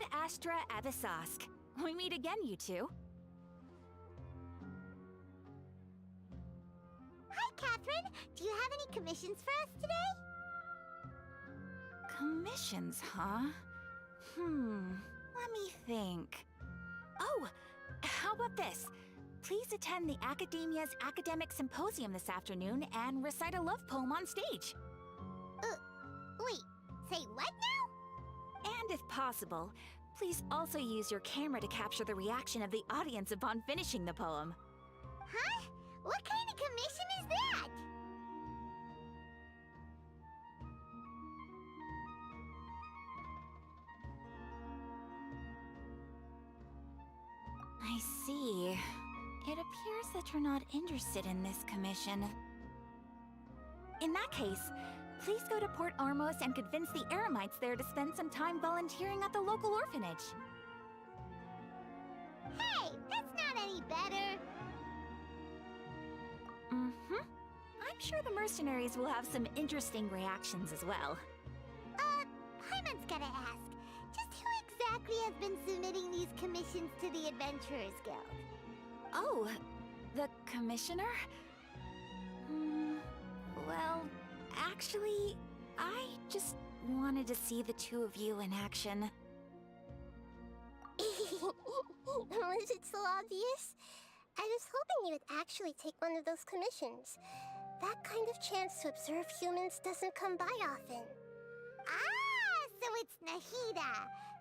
Ad Astra Abyssosque. We meet again, you two. Hi, Catherine. Do you have any commissions for us today? Commissions, huh? Let me think. Oh, how about this? Please attend the Academia's Academic Symposium this afternoon and recite a love poem on stage. Wait, say what now? And if possible, please also use your camera to capture the reaction of the audience upon finishing the poem. Huh? What kind of commission is that? I see. It appears that you're not interested in this commission. In that case, please go to Port Ormos and convince the Eremites there to spend some time volunteering at the local orphanage. Hey, that's not any better. I'm sure the mercenaries will have some interesting reactions as well. Paimon's gotta ask, just who exactly has been submitting these commissions to the Adventurers Guild? Oh, the commissioner? Well, actually, I just wanted to see the two of you in action. Was it so obvious? I was hoping you would actually take one of those commissions. That kind of chance to observe humans doesn't come by often. Ah, so it's Nahida.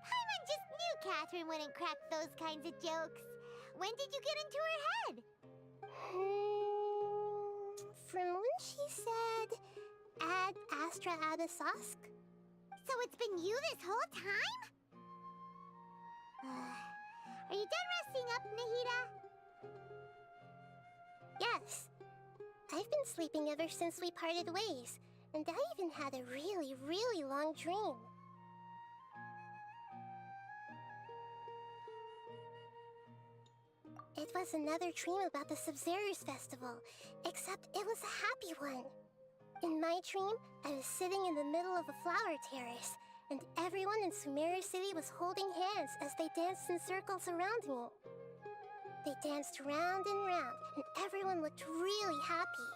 Paimon just knew Catherine wouldn't crack those kinds of jokes. When did you get into her head? From when she said, Ad Astra Abyssosque. So it's been you this whole time? Are you done resting up, Nahida? Yes. I've been sleeping ever since we parted ways, and I even had a really, really long dream. It was another dream about the Sub-Zero's festival, except it was a happy one. In my dream, I was sitting in the middle of a flower terrace, and everyone in Sumera City was holding hands as they danced in circles around me. They danced round and round, and everyone looked really happy.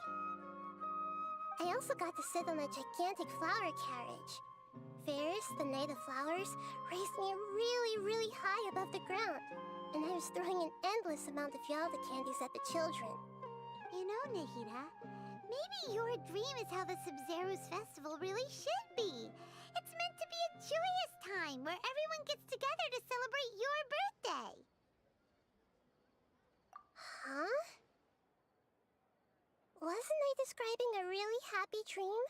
I also got to sit on a gigantic flower carriage. Ferris, the Knight of Flowers, raised me really, really high above the ground, and I was throwing an endless amount of Yalda candies at the children. You know, Nahida, maybe your dream is how the Sub-Zero's festival really should be. It's meant to be a joyous time where everyone gets together to celebrate your birthday. Huh? Wasn't I describing a really happy dream?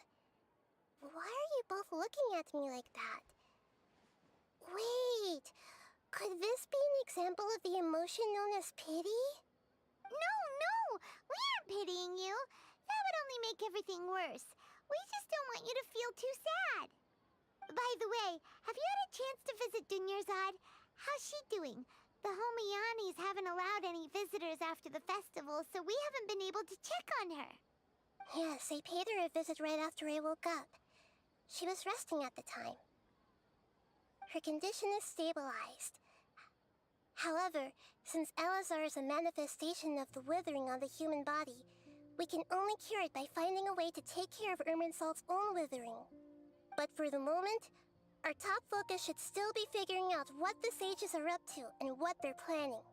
Why are you both looking at me like that? Wait, could this be an example of the emotion known as pity? No, we aren't pitying you. That would only make everything worse. We just don't want you to feel too sad. By the way, have you had a chance to visit Dunyarzad? How's she doing? The Homianis haven't allowed any visitors after the festival, so we haven't been able to check on her. Yes, I paid her a visit right after I woke up. She was resting at the time. Her condition is stabilized. However, since Elazar is a manifestation of the withering on the human body, we can only cure it by finding a way to take care of Irminsul's own withering. But for the moment, our top focus should still be figuring out what the sages are up to and what they're planning.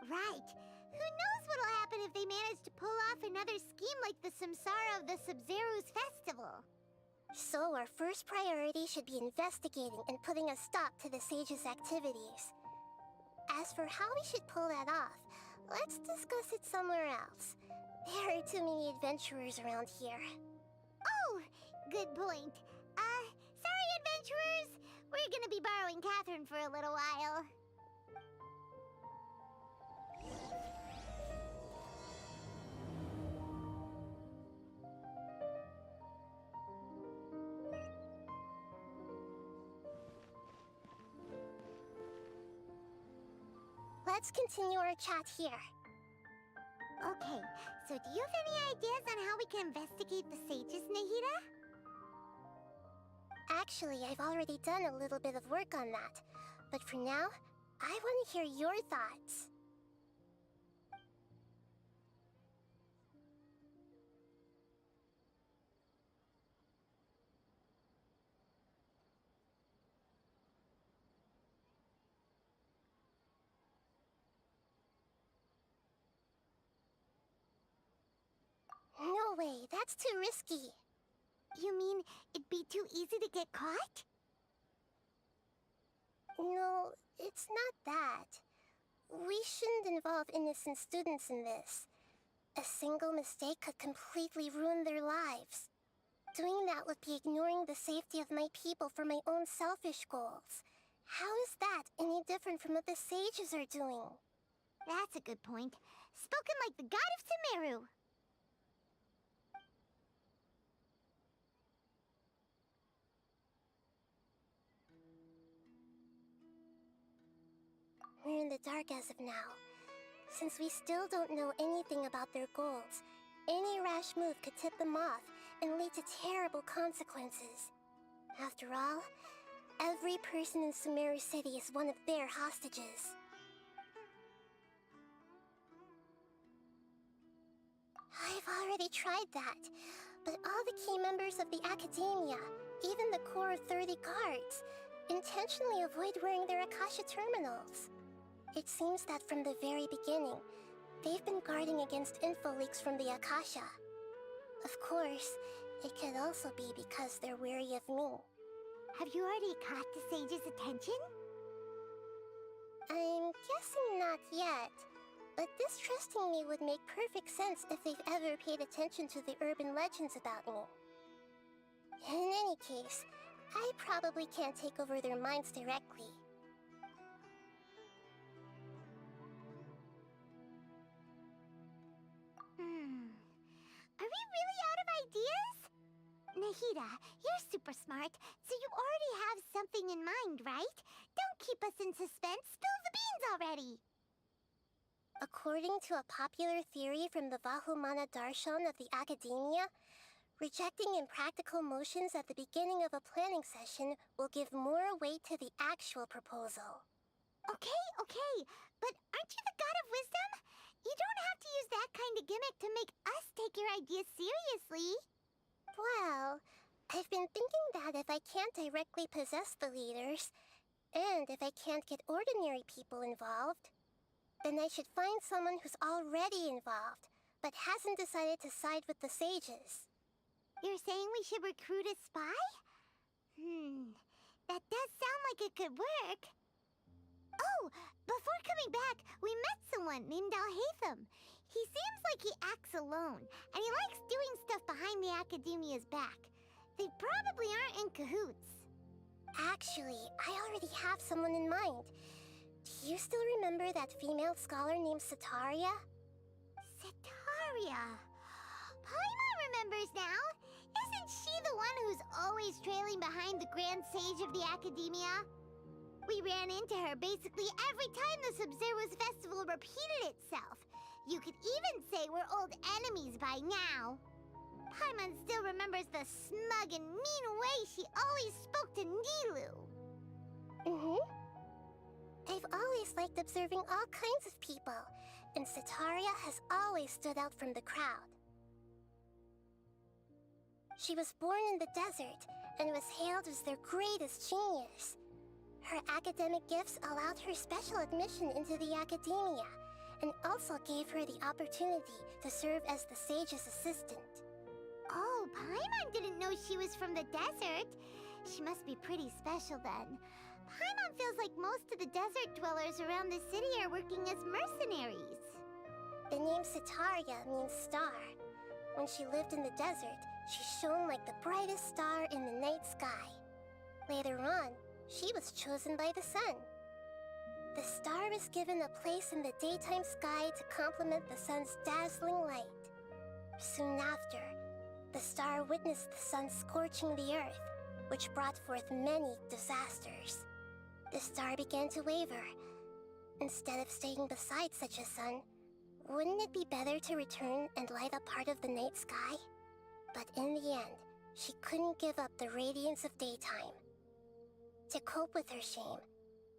Right. Who knows what'll happen if they manage to pull off another scheme like the Samsara of the Sub-Zero's festival? So our first priority should be investigating and putting a stop to the sages' activities. As for how we should pull that off, let's discuss it somewhere else. There are too many adventurers around here. Oh, good point. Sorry, adventurers. We're gonna be borrowing Catherine for a little while. Let's continue our chat here. Okay, so do you have any ideas on how we can investigate the sages, Nahida? Actually, I've already done a little bit of work on that. But for now, I want to hear your thoughts. No way, that's too risky. You mean it'd be too easy to get caught? No, it's not that. We shouldn't involve innocent students in this. A single mistake could completely ruin their lives. Doing that would be ignoring the safety of my people for my own selfish goals. How is that any different from what the sages are doing? That's a good point. Spoken like the god of Sumero. We're in the dark as of now. Since we still don't know anything about their goals, any rash move could tip them off and lead to terrible consequences. After all, every person in Sumeri City is one of their hostages. I've already tried that, but all the key members of the Academia, even the core of 30 guards, intentionally avoid wearing their Akasha terminals. It seems that from the very beginning, they've been guarding against info leaks from the Akasha. Of course, it could also be because they're wary of me. Have you already caught the sage's attention? I'm guessing not yet, but distrusting me would make perfect sense if they've ever paid attention to the urban legends about me. In any case, I probably can't take over their minds directly. Are we really out of ideas? Nahida, you're super smart, so you already have something in mind, right? Don't keep us in suspense. Spill the beans already! According to a popular theory from the Vahumana Darshan of the Academia, rejecting impractical motions at the beginning of a planning session will give more weight to the actual proposal. Okay, but aren't you the god of wisdom? You don't have to use that kind of gimmick to make us take your ideas seriously. Well, I've been thinking that if I can't directly possess the leaders, and if I can't get ordinary people involved, then I should find someone who's already involved, but hasn't decided to side with the sages. You're saying we should recruit a spy? That does sound like it could work. Oh, before coming back, we met someone named Alhaitham. He seems like he acts alone, and he likes doing stuff behind the Academia's back. They probably aren't in cahoots. Actually, I already have someone in mind. Do you still remember that female scholar named Setaria? Setaria. Paimon remembers now. Isn't she the one who's always trailing behind the Grand Sage of the Academia? We ran into her basically every time the Sub-Zero's festival repeated itself. You could even say we're old enemies by now. Paimon still remembers the smug and mean way she always spoke to Nilou. I've always liked observing all kinds of people, and Setaria has always stood out from the crowd. She was born in the desert, and was hailed as their greatest genius. Her academic gifts allowed her special admission into the Academia, and also gave her the opportunity to serve as the sage's assistant. Oh, Paimon didn't know she was from the desert. She must be pretty special then. Paimon feels like most of the desert dwellers around the city are working as mercenaries. The name Setaria means star. When she lived in the desert, she shone like the brightest star in the night sky. Later on, she was chosen by the sun. The star was given a place in the daytime sky to complement the sun's dazzling light. Soon after, the star witnessed the sun scorching the earth, which brought forth many disasters. The star began to waver. Instead of staying beside such a sun, wouldn't it be better to return and light up part of the night sky? But in the end, She couldn't give up the radiance of daytime. To cope with her shame,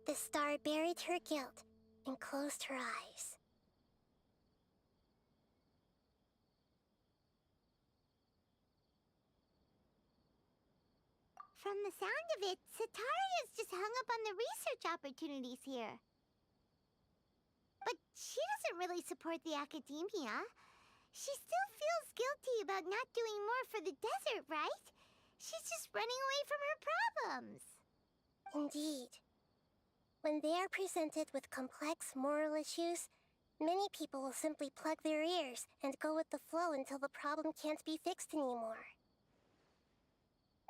the star buried her guilt and closed her eyes. From the sound of it, Sataria's just hung up on the research opportunities here. But she doesn't really support the academia. She still feels guilty about not doing more for the desert, right? She's just running away from her problems. Indeed. When they are presented with complex moral issues, many people will simply plug their ears and go with the flow until the problem can't be fixed anymore.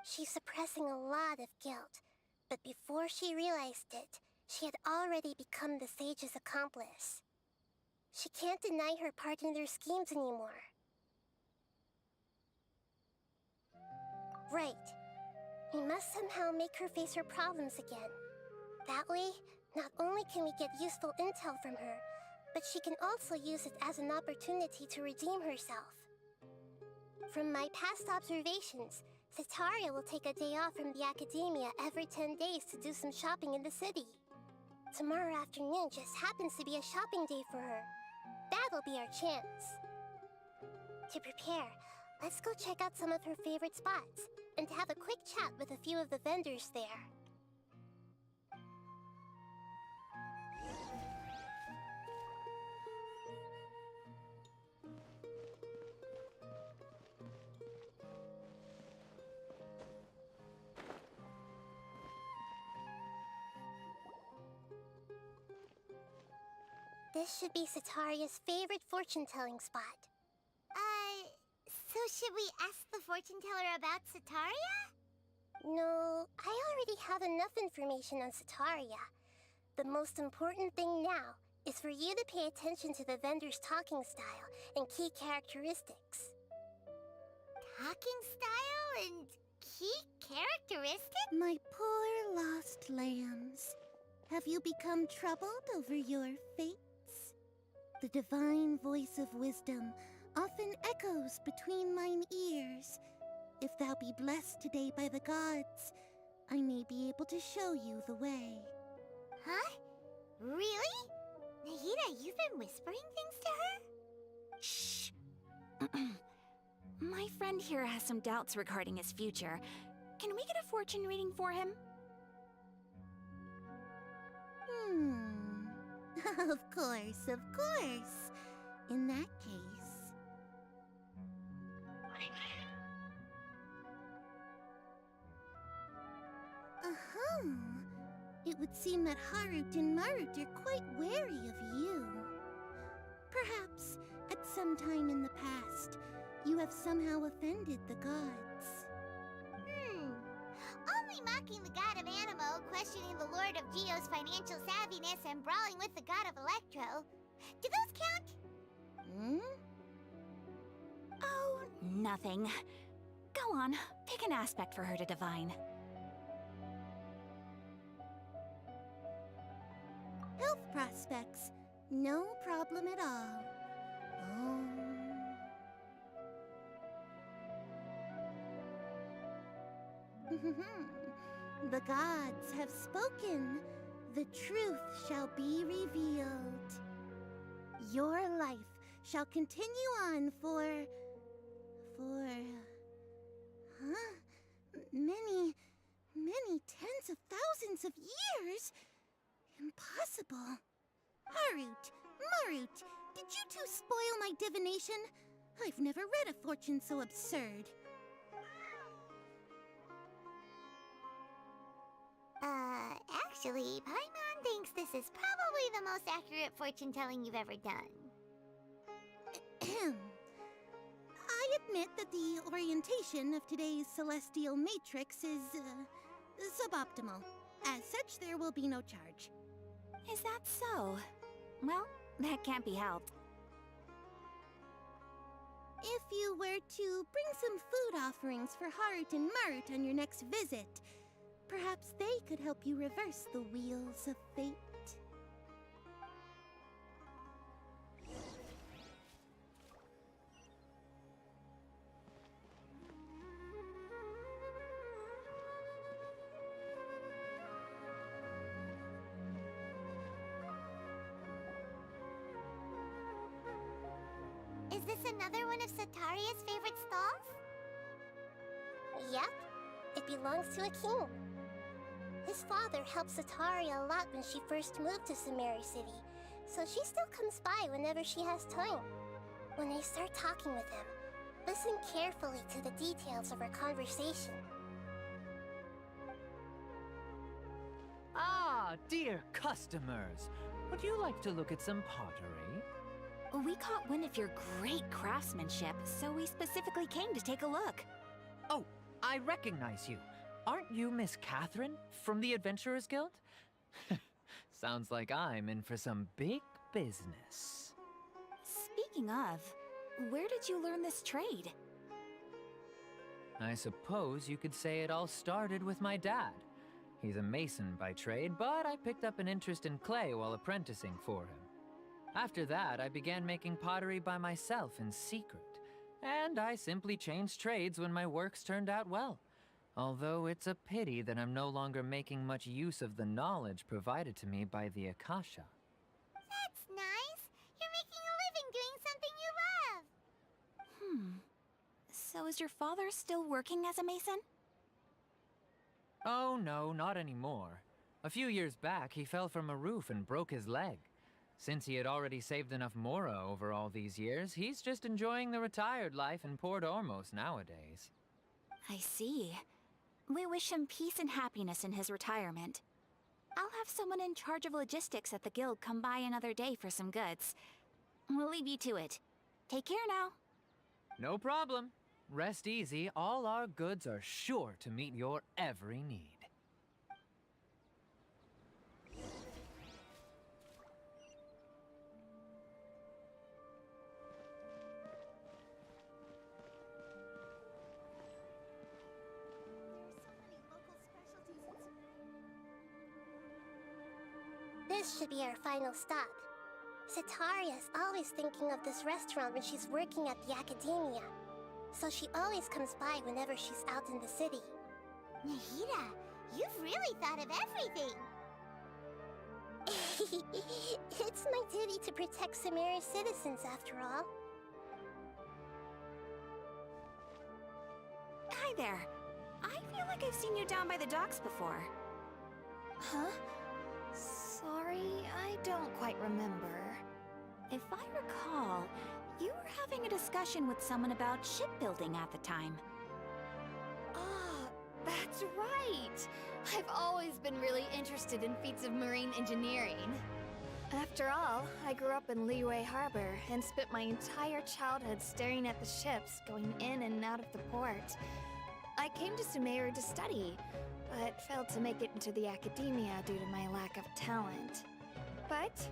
She's suppressing a lot of guilt, but before she realized it, she had already become the sage's accomplice. She can't deny her part in their schemes anymore. Right. We must somehow make her face her problems again. That way, not only can we get useful intel from her, but she can also use it as an opportunity to redeem herself. From my past observations, Sataria will take a day off from the academia every 10 days to do some shopping in the city. Tomorrow afternoon just happens to be a shopping day for her. That'll be our chance. To prepare, let's go check out some of her favorite spots, and have a quick chat with a few of the vendors there. This should be Sataria's favorite fortune-telling spot. So should we ask the fortune teller about Sataria? No, I already have enough information on Sataria. The most important thing now is for you to pay attention to the vendor's talking style and key characteristics. Talking style and key characteristics? My poor lost lambs. Have you become troubled over your fates? The divine voice of wisdom often echoes between mine ears. If thou be blessed today by the gods, I may be able to show you the way. Huh? Really? Nahida, you've been whispering things to her? Shh. My friend here has some doubts regarding his future. Can we get a fortune reading for him? Of course, of course. In that case... It would seem that Harut and Marut are quite wary of you. Perhaps, at some time in the past, you have somehow offended the gods. Only mocking the god of Animo, questioning the lord of Geo's financial savviness, and brawling with the god of Electro. Do those count? Oh, nothing. Go on, pick an aspect for her to divine. Health prospects, no problem at all. The gods have spoken. The truth shall be revealed. Your life shall continue on for many tens of thousands of years. Impossible. Harut, Marut, did you two spoil my divination? I've never read a fortune so absurd. Actually, Paimon thinks this is probably the most accurate fortune-telling you've ever done. I admit that the orientation of today's celestial matrix is, suboptimal. As such, there will be no charge. Is that so? Well, that can't be helped. If you were to bring some food offerings for Harut and Marut on your next visit, perhaps they could help you reverse the wheels of fate. of Sataria's favorite stalls? Yep, it belongs to a king. His father helped Sataria a lot when she first moved to Sumeri City, so she still comes by whenever she has time. When I start talking with him, listen carefully to the details of our conversation. Ah, dear customers, would you like to look at some pottery? We caught wind of your great craftsmanship, so we specifically came to take a look. Oh, I recognize you. Aren't you Miss Catherine from the Adventurers Guild? Sounds like I'm in for some big business. Speaking of, where did you learn this trade? I suppose you could say it all started with my dad. He's a mason by trade, but I picked up an interest in clay while apprenticing for him. After that, I began making pottery by myself in secret, and I simply changed trades when my works turned out well. Although it's a pity that I'm no longer making much use of the knowledge provided to me by the Akasha. That's nice. You're making a living doing something you love. So is your father still working as a mason? Oh no, not anymore. A few years back, he fell from a roof and broke his leg. Since he had already saved enough mora over all these years, he's just enjoying the retired life in Port Ormos nowadays. I see. We wish him peace and happiness in his retirement. I'll have someone in charge of logistics at the guild come by another day for some goods. We'll leave you to it. Take care now. No problem. Rest easy, all our goods are sure to meet your every need. This should be our final stop. Sataria's always thinking of this restaurant when she's working at the academia, so she always comes by whenever she's out in the city. Nahida, you've really thought of everything. It's my duty to protect Sumeri's citizens, after all. Hi there. I feel like I've seen you down by the docks before. Huh? Sorry, I don't quite remember. If I recall, you were having a discussion with someone about shipbuilding at the time. Ah, that's right! I've always been really interested in feats of marine engineering. After all, I grew up in Liyue Harbor and spent my entire childhood staring at the ships going in and out of the port. I came to Sumeru to study, but failed to make it into the academia due to my lack of talent. But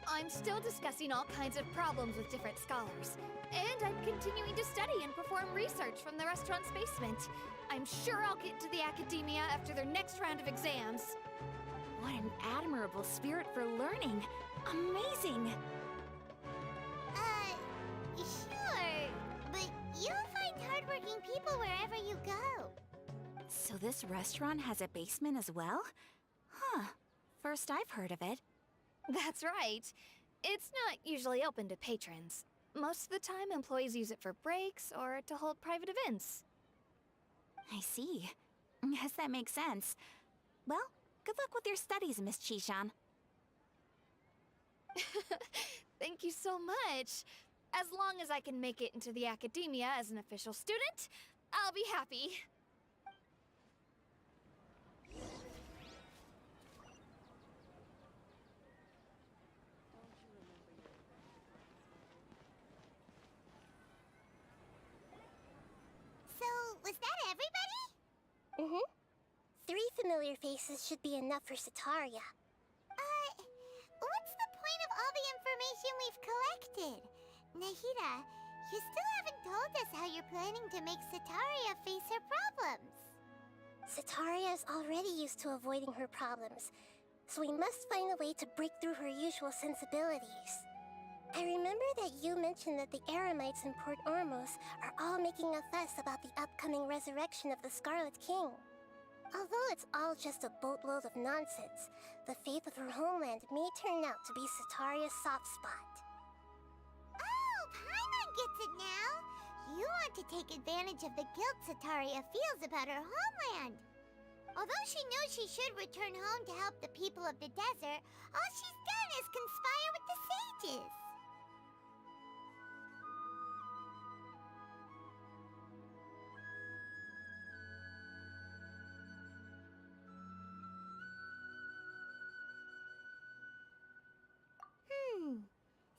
I'm still discussing all kinds of problems with different scholars, and I'm continuing to study and perform research from the restaurant's basement. I'm sure I'll get to the academia after their next round of exams. What an admirable spirit for learning. Amazing! Sure, but you'll find hardworking people wherever you go. So this restaurant has a basement as well? Huh. First I've heard of it. That's right. It's not usually open to patrons. Most of the time, employees use it for breaks or to hold private events. I see. Yes, that makes sense. Well, good luck with your studies, Miss Chishan. Thank you so much. As long as I can make it into the academia as an official student, I'll be happy. So, was that everybody? Mm-hmm. 3 familiar faces should be enough for Sataria. What's the point of all the information we've collected? Nahida, you still haven't told us how you're planning to make Sataria face her problems. Sataria is already used to avoiding her problems, so we must find a way to break through her usual sensibilities. I remember that you mentioned that the Eremites in Port Ormos are all making a fuss about the upcoming resurrection of the Scarlet King. Although it's all just a boatload of nonsense, the fate of her homeland may turn out to be Sataria's soft spot. Oh, Paimon gets it now! You want to take advantage of the guilt Sataria feels about her homeland. Although she knows she should return home to help the people of the desert, all she's done is conspire with the sages.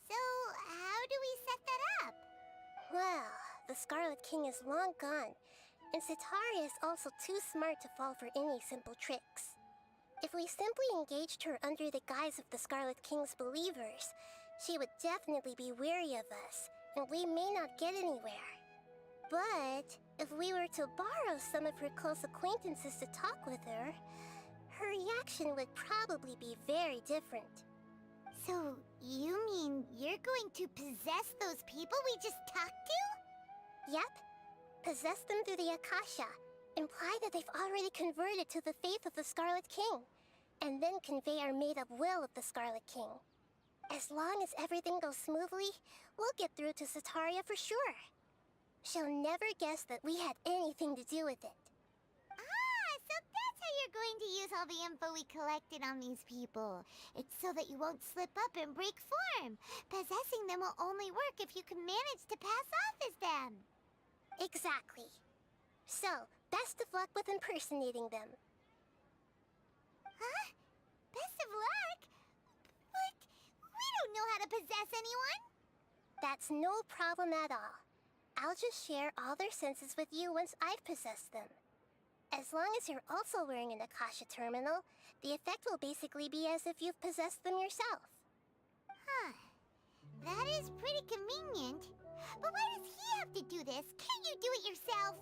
So how do we set that up? Well, the Scarlet King is long gone, and Sitaria is also too smart to fall for any simple tricks. If we simply engaged her under the guise of the Scarlet King's believers, she would definitely be wary of us, and we may not get anywhere. But if we were to borrow some of her close acquaintances to talk with her, her reaction would probably be very different. So, you mean you're going to possess those people we just talked to? Yep. Possess them through the Akasha. Imply that they've already converted to the faith of the Scarlet King. And then convey our made-up will of the Scarlet King. As long as everything goes smoothly, we'll get through to Sataria for sure. She'll never guess that we had anything to do with it. So that's how you're going to use all the info we collected on these people. It's so that you won't slip up and break form. Possessing them will only work if you can manage to pass off as them. Exactly. So, best of luck with impersonating them. Huh? Best of luck? But we don't know how to possess anyone. That's no problem at all. I'll just share all their senses with you once I've possessed them. As long as you're also wearing an Akasha terminal, the effect will basically be as if you've possessed them yourself. Huh. That is pretty convenient. But why does he have to do this? Can't you do it yourself?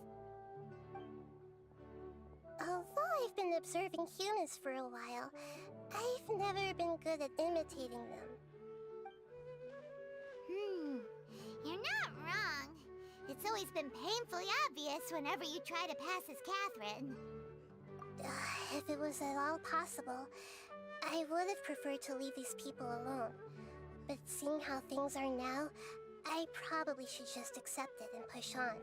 Although I've been observing humans for a while, I've never been good at imitating them. You're not wrong. It's always been painfully obvious whenever you try to pass as Catherine. If it was at all possible, I would have preferred to leave these people alone. But seeing how things are now, I probably should just accept it and push on.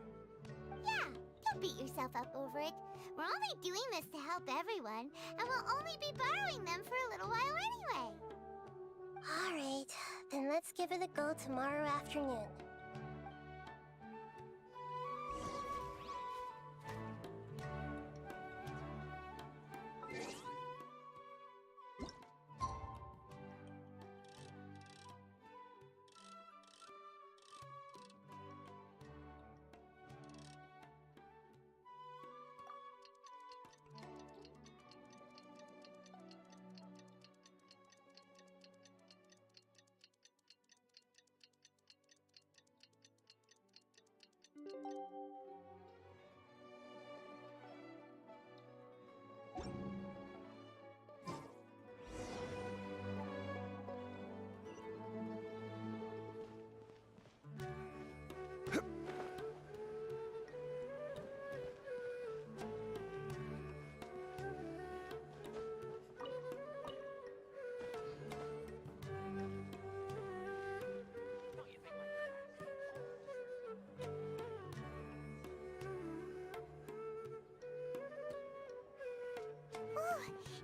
Yeah, don't beat yourself up over it. We're only doing this to help everyone, and we'll only be borrowing them for a little while anyway. Alright, then let's give it a go tomorrow afternoon.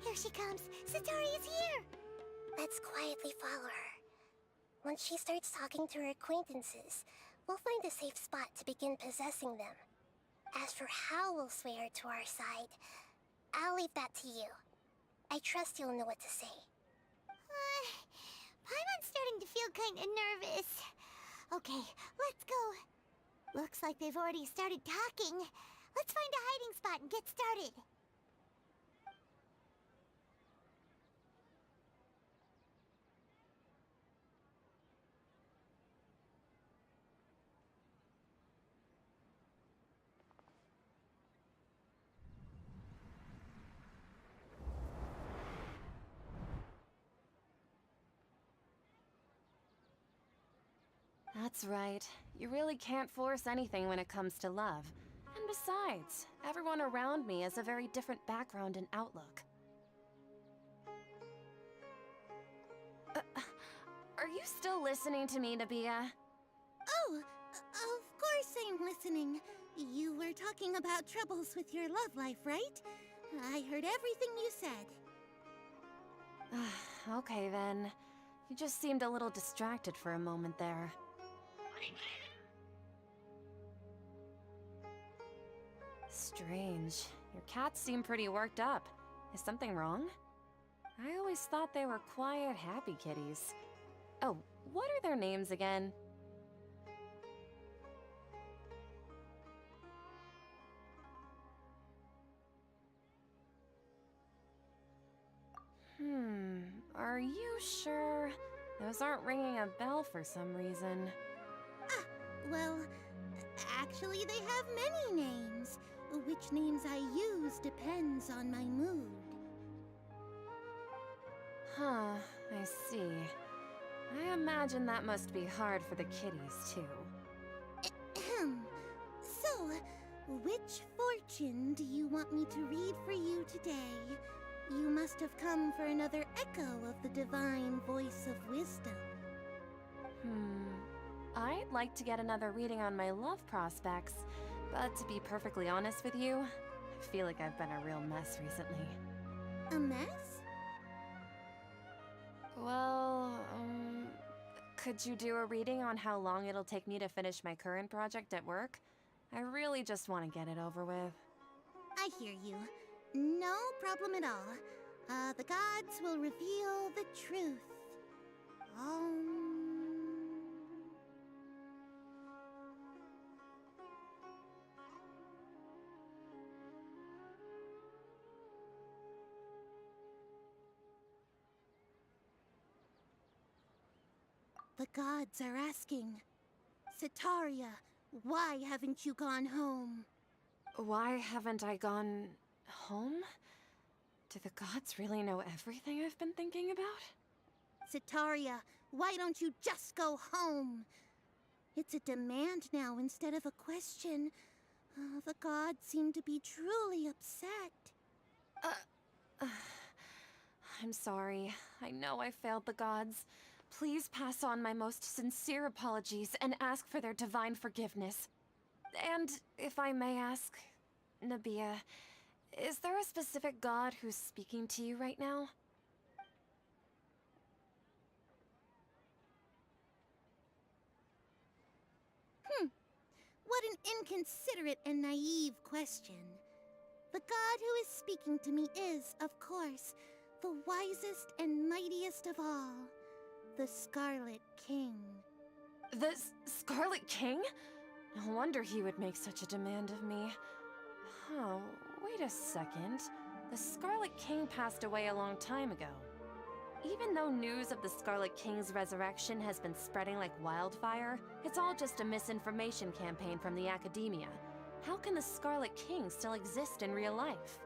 Here she comes. Sataria's here. Let's quietly follow her. Once she starts talking to her acquaintances, we'll find a safe spot to begin possessing them. As for how we'll sway her to our side, I'll leave that to you. I trust you'll know what to say. Paimon's starting to feel kind of nervous. Okay, let's go. Looks like they've already started talking. Let's find a hiding spot and get started. That's right. You really can't force anything when it comes to love. And besides, everyone around me has a very different background and outlook. Are you still listening to me, Nabia? Oh, of course I'm listening. You were talking about troubles with your love life, right? I heard everything you said. Okay then. You just seemed a little distracted for a moment there. Strange. Your cats seem pretty worked up. Is something wrong? I always thought they were quiet, happy kitties. Oh, what are their names again? Are you sure? Those aren't ringing a bell for some reason. Well, actually they have many names. Which names I use depends on my mood. Huh, I see. I imagine that must be hard for the kitties, too. Ahem. So, which fortune do you want me to read for you today? You must have come for another echo of the divine voice of wisdom. I'd like to get another reading on my love prospects, but to be perfectly honest with you, I feel like I've been a real mess recently. A mess? Well, could you do a reading on how long it'll take me to finish my current project at work? I really just want to get it over with. I hear you. No problem at all. The gods will reveal the truth. The gods are asking, Setaria, why haven't you gone home? Why haven't I gone home? Do the gods really know everything I've been thinking about? Setaria, why don't you just go home? It's a demand now instead of a question. The gods seem to be truly upset. I'm sorry. I know I failed the gods. Please pass on my most sincere apologies and ask for their divine forgiveness. And if I may ask, Nabia, is there a specific god who's speaking to you right now? What an inconsiderate and naive question. The god who is speaking to me is, of course, the wisest and mightiest of all, the Scarlet King. The Scarlet King? No wonder he would make such a demand of me. Oh, wait a second. The Scarlet King passed away a long time ago. Even though news of the Scarlet King's resurrection has been spreading like wildfire, it's all just a misinformation campaign from the academia. How can the Scarlet King still exist in real life?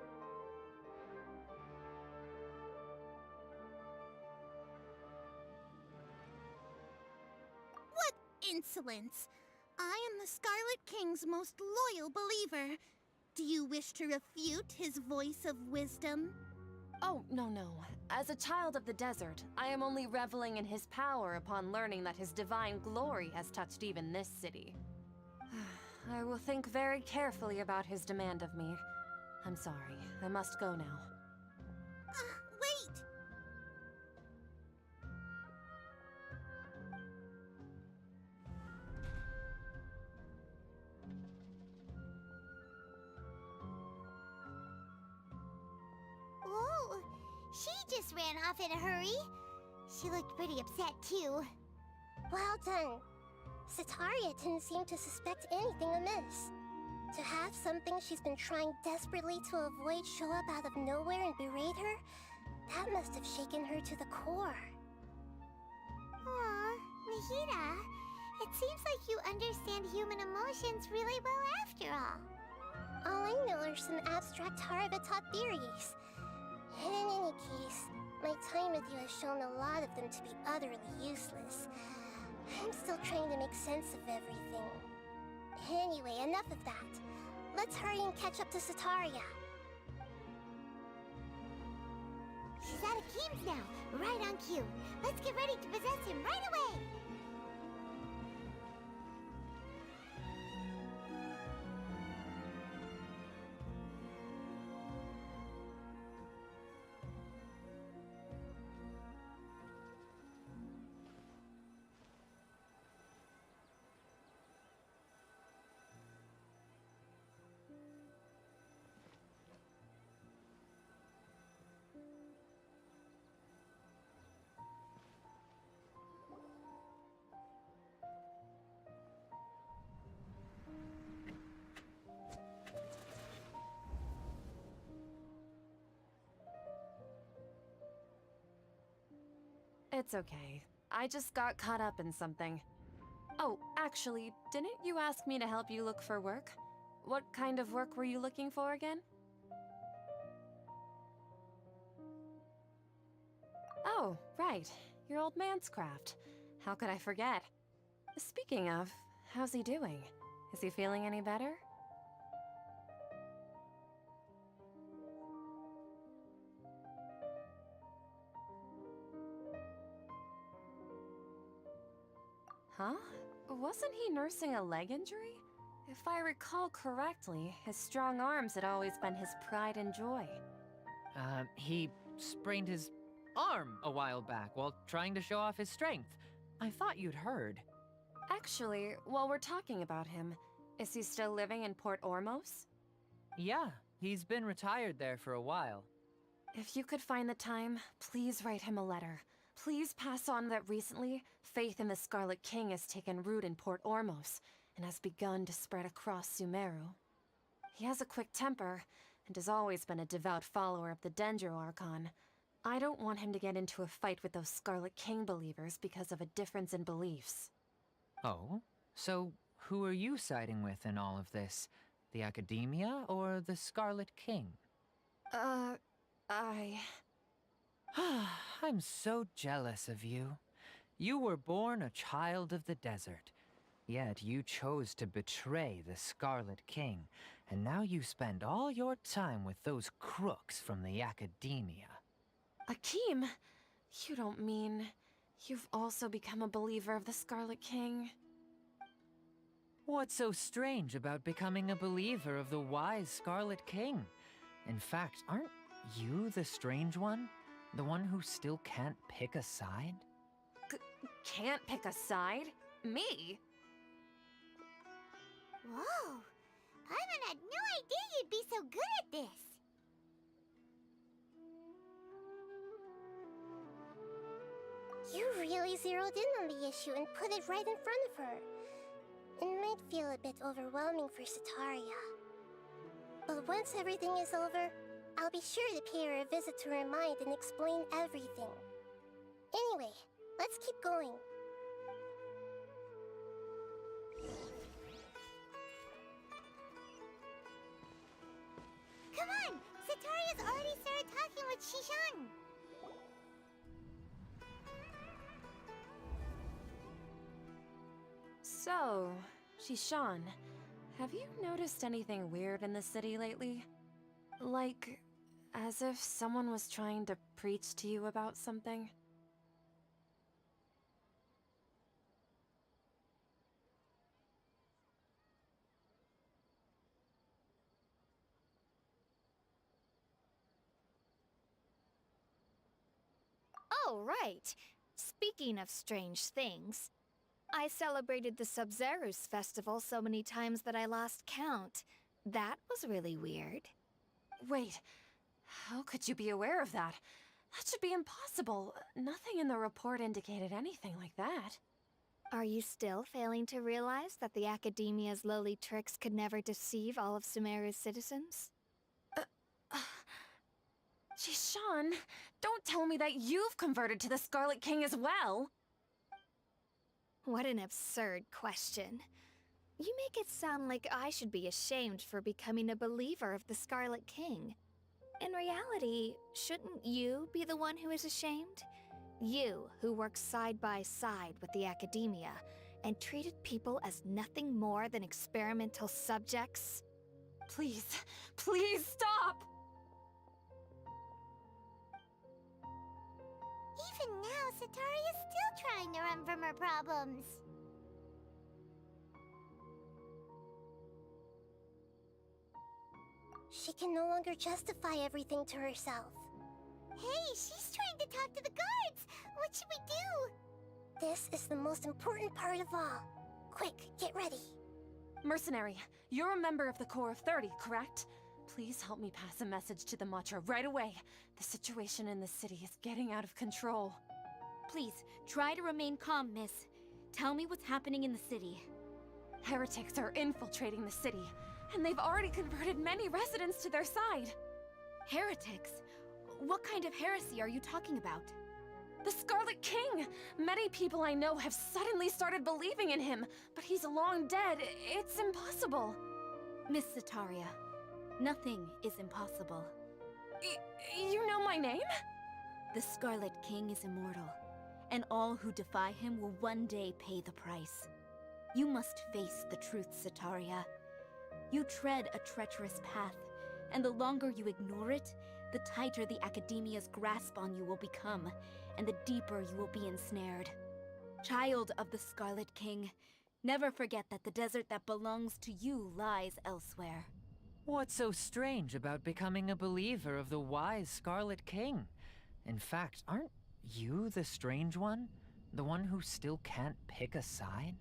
What insolence! I am the Scarlet King's most loyal believer. Do you wish to refute his voice of wisdom? Oh, no. As a child of the desert, I am only reveling in his power upon learning that his divine glory has touched even this city. I will think very carefully about his demand of me. I'm sorry, I must go now. Wait! Whoa! She just ran off in a hurry. She looked pretty upset, too. Well done. Setaria didn't seem to suspect anything amiss. To have something she's been trying desperately to avoid show up out of nowhere and berate her, that must have shaken her to the core. Aw, Nahida, it seems like you understand human emotions really well after all. All I know are some abstract Harvard-taught theories. And in any case, my time with you has shown a lot of them to be utterly useless. I'm still trying to make sense of everything. Anyway, enough of that. Let's hurry and catch up to Setaria. She's at Akeem's now, right on cue. Let's get ready to possess him right away! It's okay. I just got caught up in something. Oh, actually, didn't you ask me to help you look for work? What kind of work were you looking for again? Oh, right. Your old man's craft. How could I forget? Speaking of, how's he doing? Is he feeling any better? Huh? Wasn't he nursing a leg injury? If I recall correctly, his strong arms had always been his pride and joy. He sprained his arm a while back while trying to show off his strength. I thought you'd heard. Actually, while we're talking about him, is he still living in Port Ormos? Yeah, he's been retired there for a while. If you could find the time, please write him a letter. Please pass on that recently, faith in the Scarlet King has taken root in Port Ormos and has begun to spread across Sumeru. He has a quick temper and has always been a devout follower of the Dendro Archon. I don't want him to get into a fight with those Scarlet King believers because of a difference in beliefs. Oh? So who are you siding with in all of this? The Academia or the Scarlet King? I'm so jealous of you. You were born a child of the desert, yet you chose to betray the Scarlet King, and now you spend all your time with those crooks from the Academia. Akeem, you don't mean you've also become a believer of the Scarlet King? What's so strange about becoming a believer of the wise Scarlet King? In fact, aren't you the strange one? The one who still can't pick a side? Can't pick a side? Me? Whoa! Paimon had no idea you'd be so good at this! You really zeroed in on the issue and put it right in front of her. It might feel a bit overwhelming for Sataria. But once everything is over, I'll be sure to pay her a visit to her mind and explain everything. Anyway, let's keep going. Come on! Sataria's already started talking with Shishan! So, Shishan, have you noticed anything weird in the city lately? Like, as if someone was trying to preach to you about something? Oh, right. Speaking of strange things, I celebrated the Sub-Zerus festival so many times that I lost count. That was really weird. Wait, how could you be aware of that? That should be impossible. Nothing in the report indicated anything like that. Are you still failing to realize that the Academia's lowly tricks could never deceive all of Sumeru's citizens? Shishan, don't tell me that you've converted to the Scarlet King as well! What an absurd question. You make it sound like I should be ashamed for becoming a believer of the Scarlet King. In reality, shouldn't you be the one who is ashamed? You, who works side by side with the Academia and treated people as nothing more than experimental subjects? Please, please stop! Even now, Sataria's still trying to run from her problems. She can no longer justify everything to herself. Hey, she's trying to talk to the guards! What should we do? This is the most important part of all. Quick, get ready. Mercenary, you're a member of the Corps of 30, correct? Please help me pass a message to the Matcha right away. The situation in the city is getting out of control. Please, try to remain calm, miss. Tell me what's happening in the city. Heretics are infiltrating the city, and they've already converted many residents to their side. Heretics? What kind of heresy are you talking about? The Scarlet King! Many people I know have suddenly started believing in him, but he's long dead. It's impossible. Miss Sataria, nothing is impossible. You know my name? The Scarlet King is immortal, and all who defy him will one day pay the price. You must face the truth, Sataria. You tread a treacherous path, and the longer you ignore it, the tighter the Academia's grasp on you will become, and the deeper you will be ensnared. Child of the Scarlet King, never forget that the desert that belongs to you lies elsewhere. What's so strange about becoming a believer of the wise Scarlet King? In fact, aren't you the strange one? The one who still can't pick a side?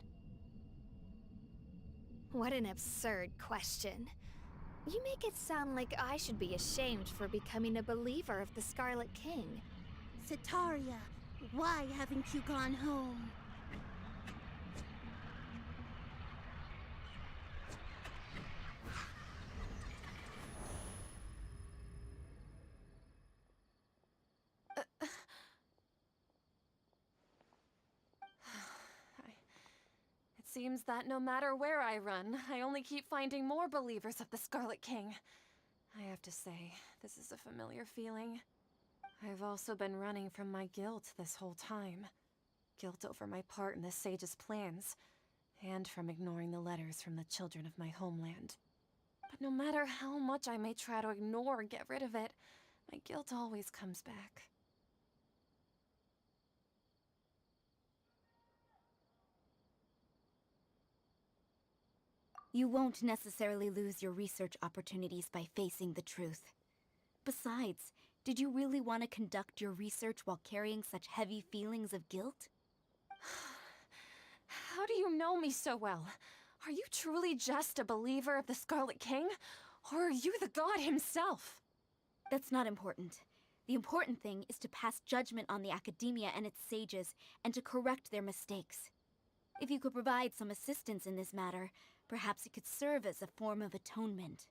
What an absurd question. You make it sound like I should be ashamed for becoming a believer of the Scarlet King. Sataria, why haven't you gone home? It seems that no matter where I run, I only keep finding more believers of the Scarlet King. I have to say, this is a familiar feeling. I've also been running from my guilt this whole time. Guilt over my part in the Sage's plans, and from ignoring the letters from the children of my homeland. But no matter how much I may try to ignore or get rid of it, my guilt always comes back. You won't necessarily lose your research opportunities by facing the truth. Besides, did you really want to conduct your research while carrying such heavy feelings of guilt? How do you know me so well? Are you truly just a believer of the Scarlet King? Or are you the god himself? That's not important. The important thing is to pass judgment on the Academia and its sages, and to correct their mistakes. If you could provide some assistance in this matter, perhaps it could serve as a form of atonement.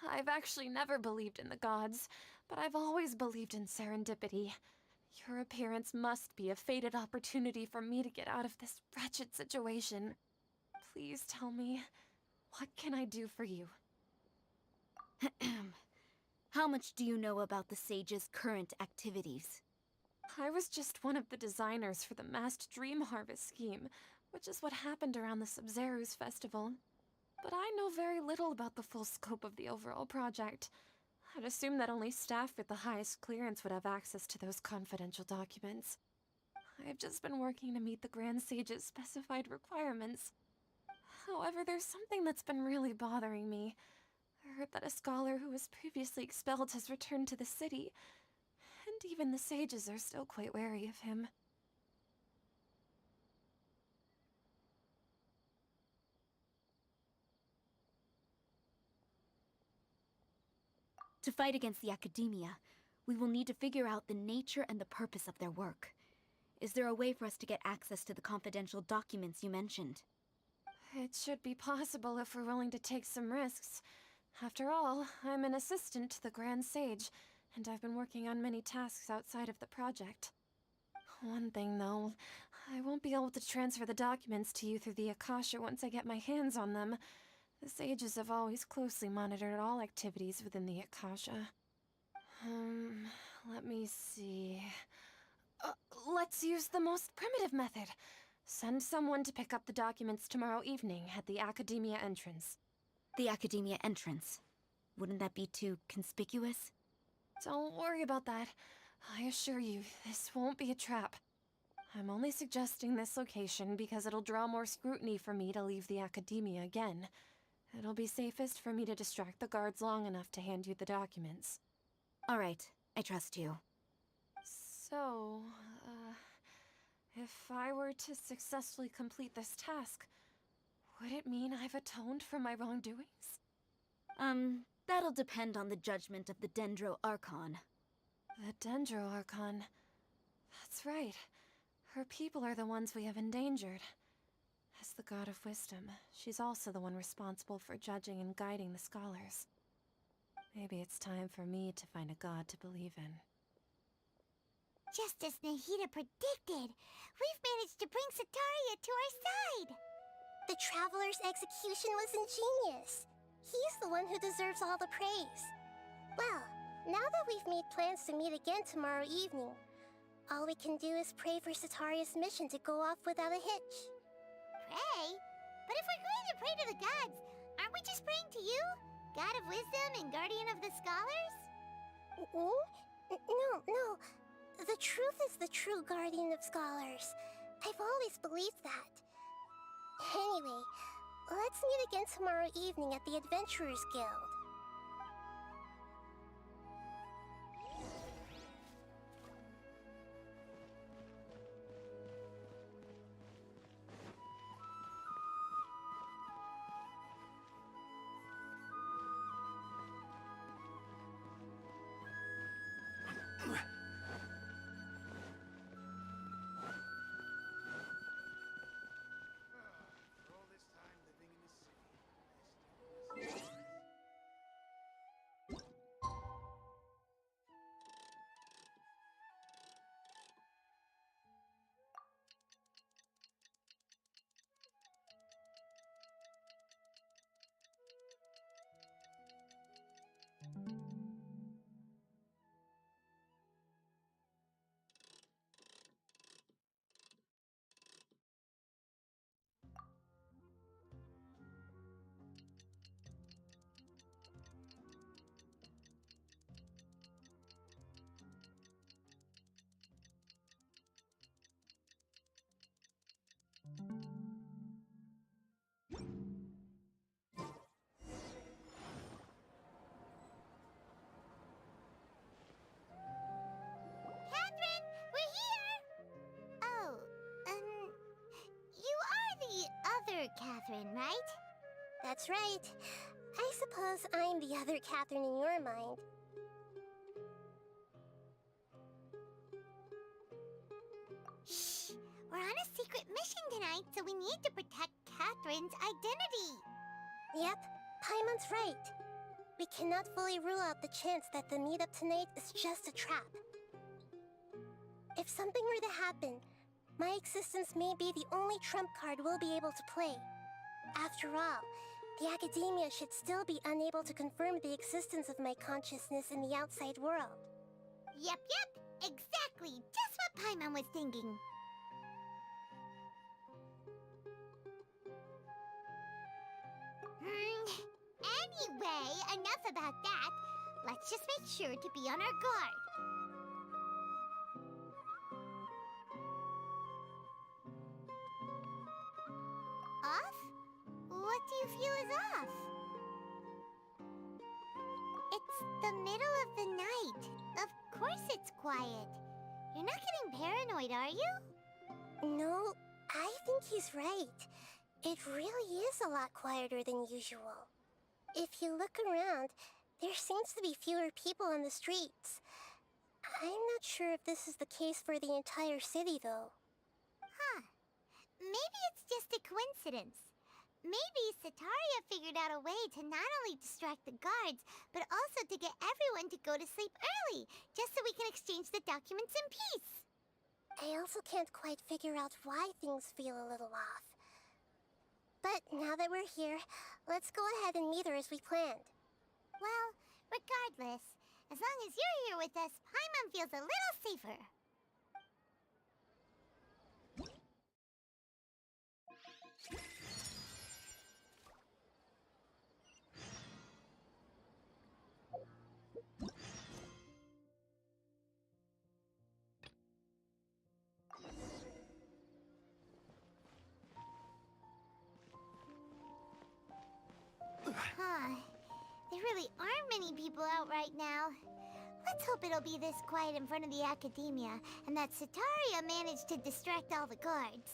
I've actually never believed in the gods, but I've always believed in serendipity. Your appearance must be a fated opportunity for me to get out of this wretched situation. Please tell me, what can I do for you? How much do you know about the Sage's current activities? I was just one of the designers for the massed dream harvest scheme, which is what happened around the Sub-Zeru's festival. But I know very little about the full scope of the overall project. I'd assume that only staff with the highest clearance would have access to those confidential documents. I've just been working to meet the Grand Sage's specified requirements. However, there's something that's been really bothering me. I heard that a scholar who was previously expelled has returned to the city, and even the sages are still quite wary of him. To fight against the Academia, we will need to figure out the nature and the purpose of their work. Is there a way for us to get access to the confidential documents you mentioned? It should be possible if we're willing to take some risks. After all, I'm an assistant to the Grand Sage, and I've been working on many tasks outside of the project. One thing, though, I won't be able to transfer the documents to you through the Akasha once I get my hands on them. The sages have always closely monitored all activities within the Akasha. Let me see... let's use the most primitive method. Send someone to pick up the documents tomorrow evening at the Academia entrance. The Academia entrance. Wouldn't that be too conspicuous? Don't worry about that. I assure you, this won't be a trap. I'm only suggesting this location because it'll draw more scrutiny for me to leave the Academia again. It'll be safest for me to distract the guards long enough to hand you the documents. All right, I trust you. So, if I were to successfully complete this task, would it mean I've atoned for my wrongdoings? That'll depend on the judgment of the Dendro Archon. The Dendro Archon. That's right. Her people are the ones we have endangered. As the God of Wisdom, she's also the one responsible for judging and guiding the scholars. Maybe it's time for me to find a god to believe in. Just as Nahida predicted, we've managed to bring Sataria to our side! The Traveler's execution was ingenious. He's the one who deserves all the praise. Well, now that we've made plans to meet again tomorrow evening, all we can do is pray for Sataria's mission to go off without a hitch. Pray? But if we're going to pray to the gods, aren't we just praying to you? God of wisdom and guardian of the scholars? No. The truth is the true guardian of scholars. I've always believed that. Anyway, let's meet again tomorrow evening at the Adventurers Guild. Catherine, we're here! Oh, you are the other Catherine, right? That's right. I suppose I'm the other Catherine in your mind. Shh! We're on a secret mission tonight, so we need to protect Catherine's identity. Yep, Paimon's right. We cannot fully rule out the chance that the meetup tonight is just a trap. If something were to happen, my existence may be the only trump card we'll be able to play. After all, the Academia should still be unable to confirm the existence of my consciousness in the outside world. Yep, exactly. Just what Paimon was thinking. Anyway, enough about that. Let's just make sure to be on our guard. Off? What do you feel is off? It's the middle of the night. Of course it's quiet. You're not getting paranoid, are you? No, I think he's right. It really is a lot quieter than usual. If you look around, there seems to be fewer people on the streets. I'm not sure if this is the case for the entire city, though. Huh. Maybe it's just a coincidence. Maybe Sataria figured out a way to not only distract the guards, but also to get everyone to go to sleep early, just so we can exchange the documents in peace. I also can't quite figure out why things feel a little off. But now that we're here, let's go ahead and meet her as we planned. Well, regardless, as long as you're here with us, Paimon feels a little safer. Huh. There really aren't many people out right now. Let's hope it'll be this quiet in front of the Academia, and that Sataria managed to distract all the guards.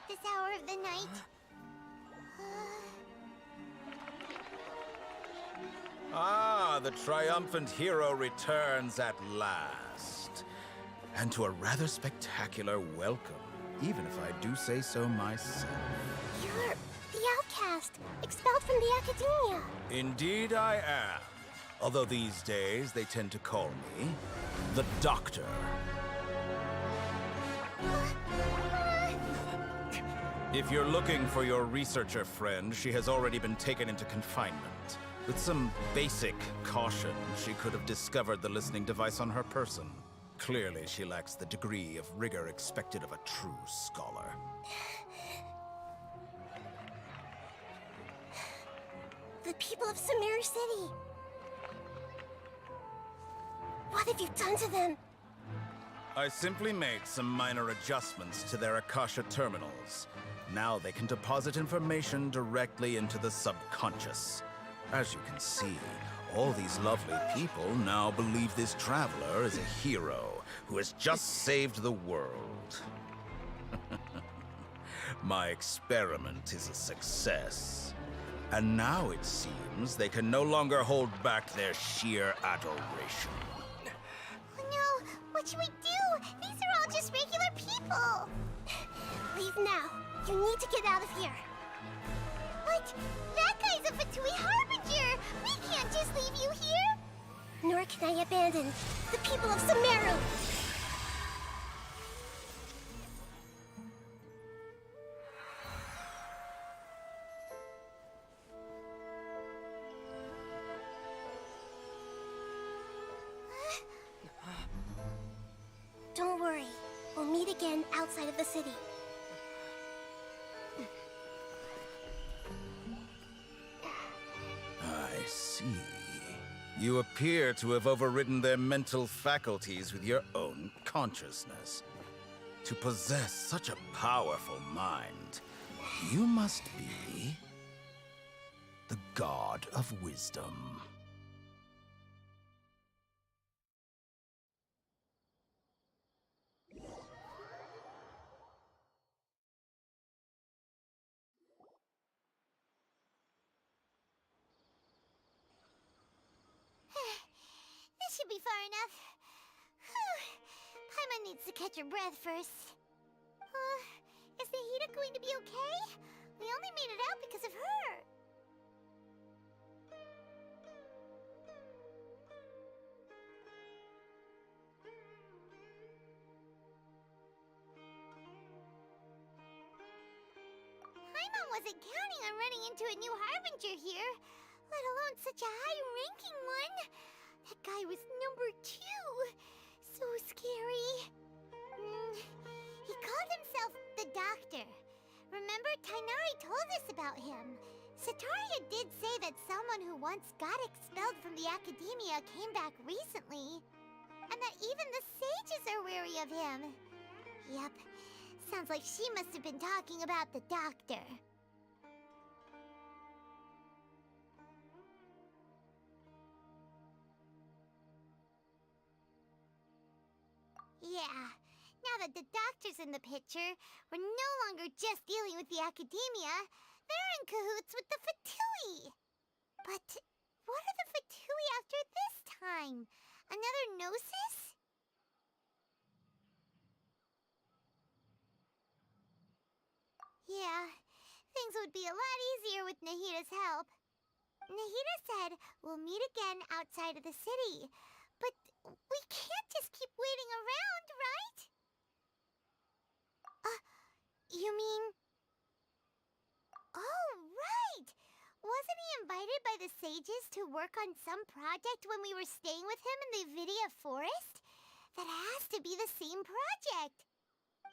at this hour of the night. Ah, the triumphant hero returns at last. And to a rather spectacular welcome, even if I do say so myself. You're the outcast, expelled from the academia. Indeed I am. Although these days they tend to call me the Doctor. If you're looking for your researcher friend, she has already been taken into confinement. With some basic caution, she could have discovered the listening device on her person. Clearly, she lacks the degree of rigor expected of a true scholar. The people of Sumeri City. What have you done to them? I simply made some minor adjustments to their Akasha terminals. Now they can deposit information directly into the subconscious. As you can see, all these lovely people now believe this traveler is a hero who has just saved the world. My experiment is a success. And now it seems they can no longer hold back their sheer adoration. Oh no! What should we do? These are all just regular people! Leave now. You need to get out of here. What? That guy's a Fatui Harbinger! We can't just leave you here! Nor can I abandon the people of Sumero. Don't worry. We'll meet again outside of the city. I see. You appear to have overridden their mental faculties with your own consciousness. To possess such a powerful mind, you must be the god of wisdom. This should be far enough. Paimon needs to catch her breath first. Is Nahida going to be okay? We only made it out because of her. Paimon wasn't counting on running into a new Harbinger here, let alone such a high-ranking one. That guy was number 2. So scary. He called himself the Doctor. Remember, Tainari told us about him. Sataria did say that someone who once got expelled from the academia came back recently. And that even the sages are wary of him. Yep. Sounds like she must have been talking about the Doctor. Yeah, now that the Doctor's in the picture, we're no longer just dealing with the academia. They're in cahoots with the Fatui. But what are the Fatui after this time? Another Gnosis? Yeah, things would be a lot easier with Nahida's help. Nahida said we'll meet again outside of the city. But we can't just keep waiting around, right? You mean... Oh, right! Wasn't he invited by the sages to work on some project when we were staying with him in the Vidia Forest? That has to be the same project!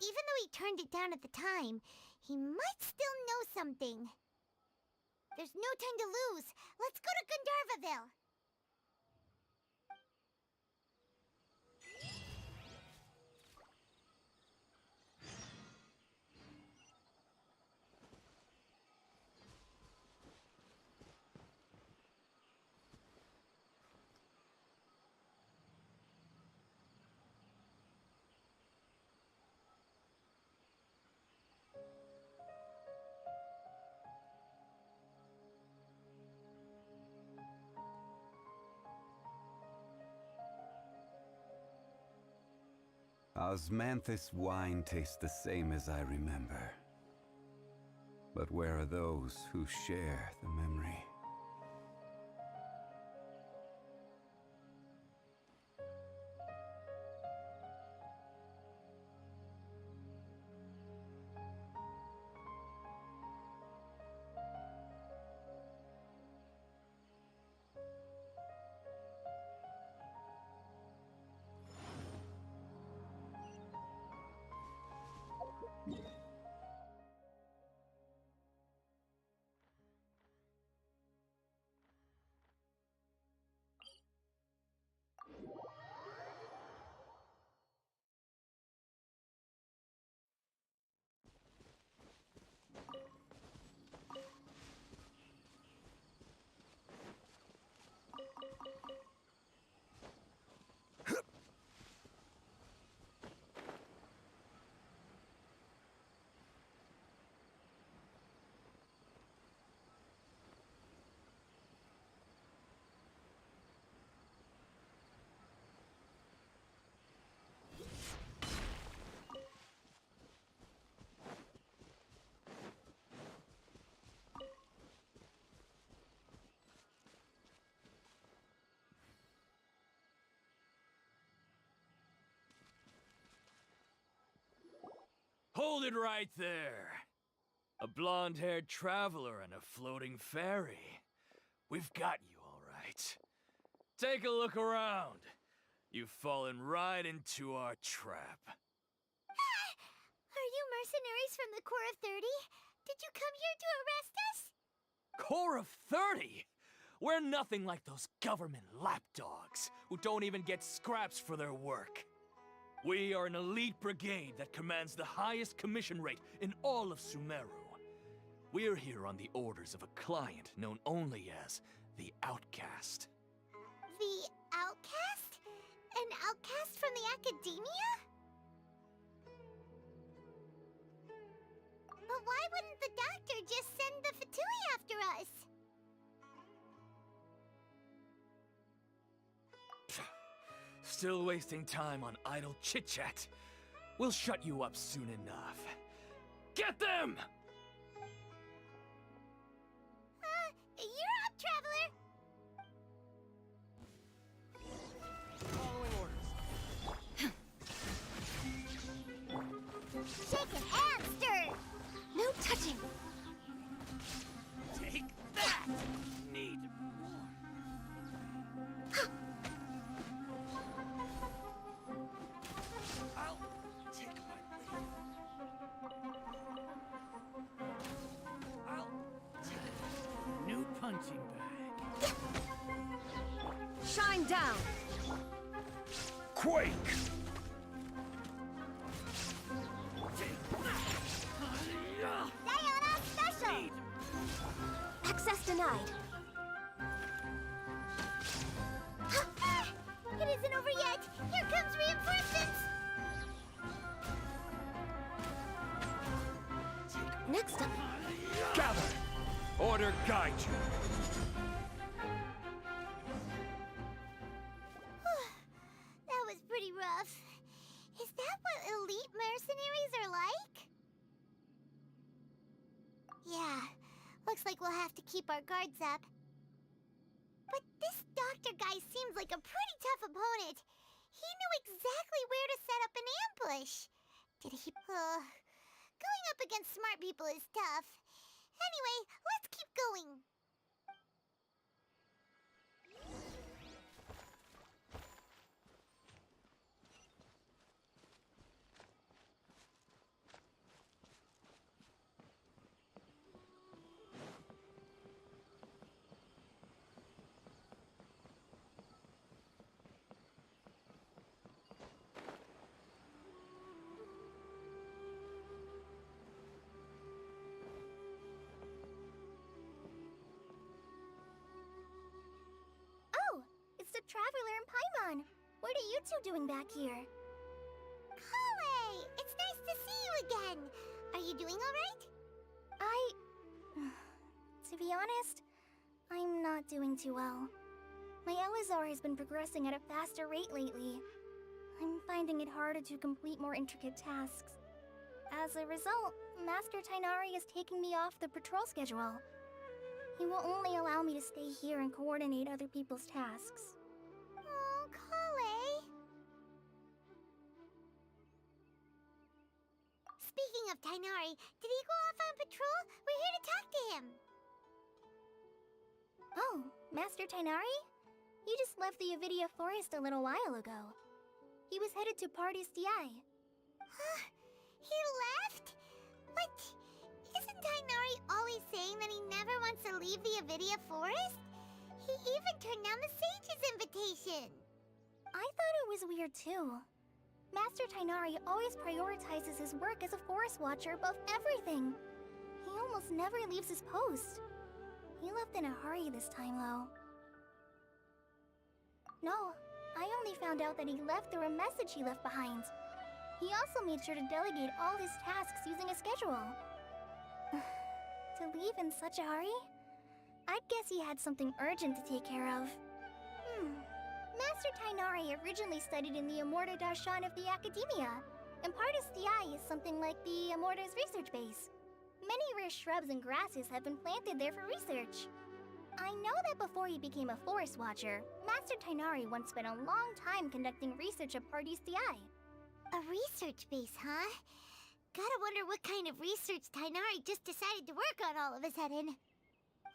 Even though he turned it down at the time, he might still know something. There's no time to lose. Let's go to Gandharvaville. Osmanthus wine tastes the same as I remember. But where are those who share the memory? Hold it right there! A blonde-haired traveler and a floating fairy. We've got you all right. Take a look around. You've fallen right into our trap. Are you mercenaries from the Corps of 30? Did you come here to arrest us? Corps of 30? We're nothing like those government lapdogs who don't even get scraps for their work. We are an elite brigade that commands the highest commission rate in all of Sumeru. We're here on the orders of a client known only as the Outcast. The Outcast? An outcast from the Academia? But why wouldn't the doctor just send the Fatui after us? Still wasting time on idle chit-chat. We'll shut you up soon enough. Get them! You're up, traveler! Following orders. Shaken and stirred! No touching! Take that! Need more. I'll take my leave. I'll take a new punching bag. Shine down! Quake! Diana Special! Access denied. It isn't over yet! Here comes reinforcements! Next up. Gather! Order guide you. That was pretty rough. Is that what elite mercenaries are like? Yeah, looks like we'll have to keep our guards up. But this doctor guy seems like a pretty tough opponent. He knew exactly where to set up an ambush. Did he... going up against smart people is tough. Anyway, let's keep going. The Traveler and Paimon. What are you two doing back here? Kale! It's nice to see you again. Are you doing all right? To be honest, I'm not doing too well. My Elazar has been progressing at a faster rate lately. I'm finding it harder to complete more intricate tasks. As a result, Master Tainari is taking me off the patrol schedule. He will only allow me to stay here and coordinate other people's tasks. Oh, Kale! Speaking of Tainari, did he go off on patrol? We're here to talk to him! Oh, Master Tainari? He just left the Avidia Forest a little while ago. He was headed to Party's DI. Huh? He left? But isn't Tainari always saying that he never wants to leave the Avidia Forest? He even turned down the Sage's invitation. I thought it was weird too. Master Tainari always prioritizes his work as a forest watcher above everything. He almost never leaves his post. He left in a hurry this time, though. No, I only found out that he left through a message he left behind. He also made sure to delegate all his tasks using a schedule. To leave in such a hurry? I'd guess he had something urgent to take care of. Master Tainari originally studied in the Immorta Darshan of the Academia, and Partis DI is something like the Immorta's research base. Many rare shrubs and grasses have been planted there for research. I know that before he became a forest watcher, Master Tainari once spent a long time conducting research at Partis DI. A research base, huh? Gotta wonder what kind of research Tainari just decided to work on all of a sudden.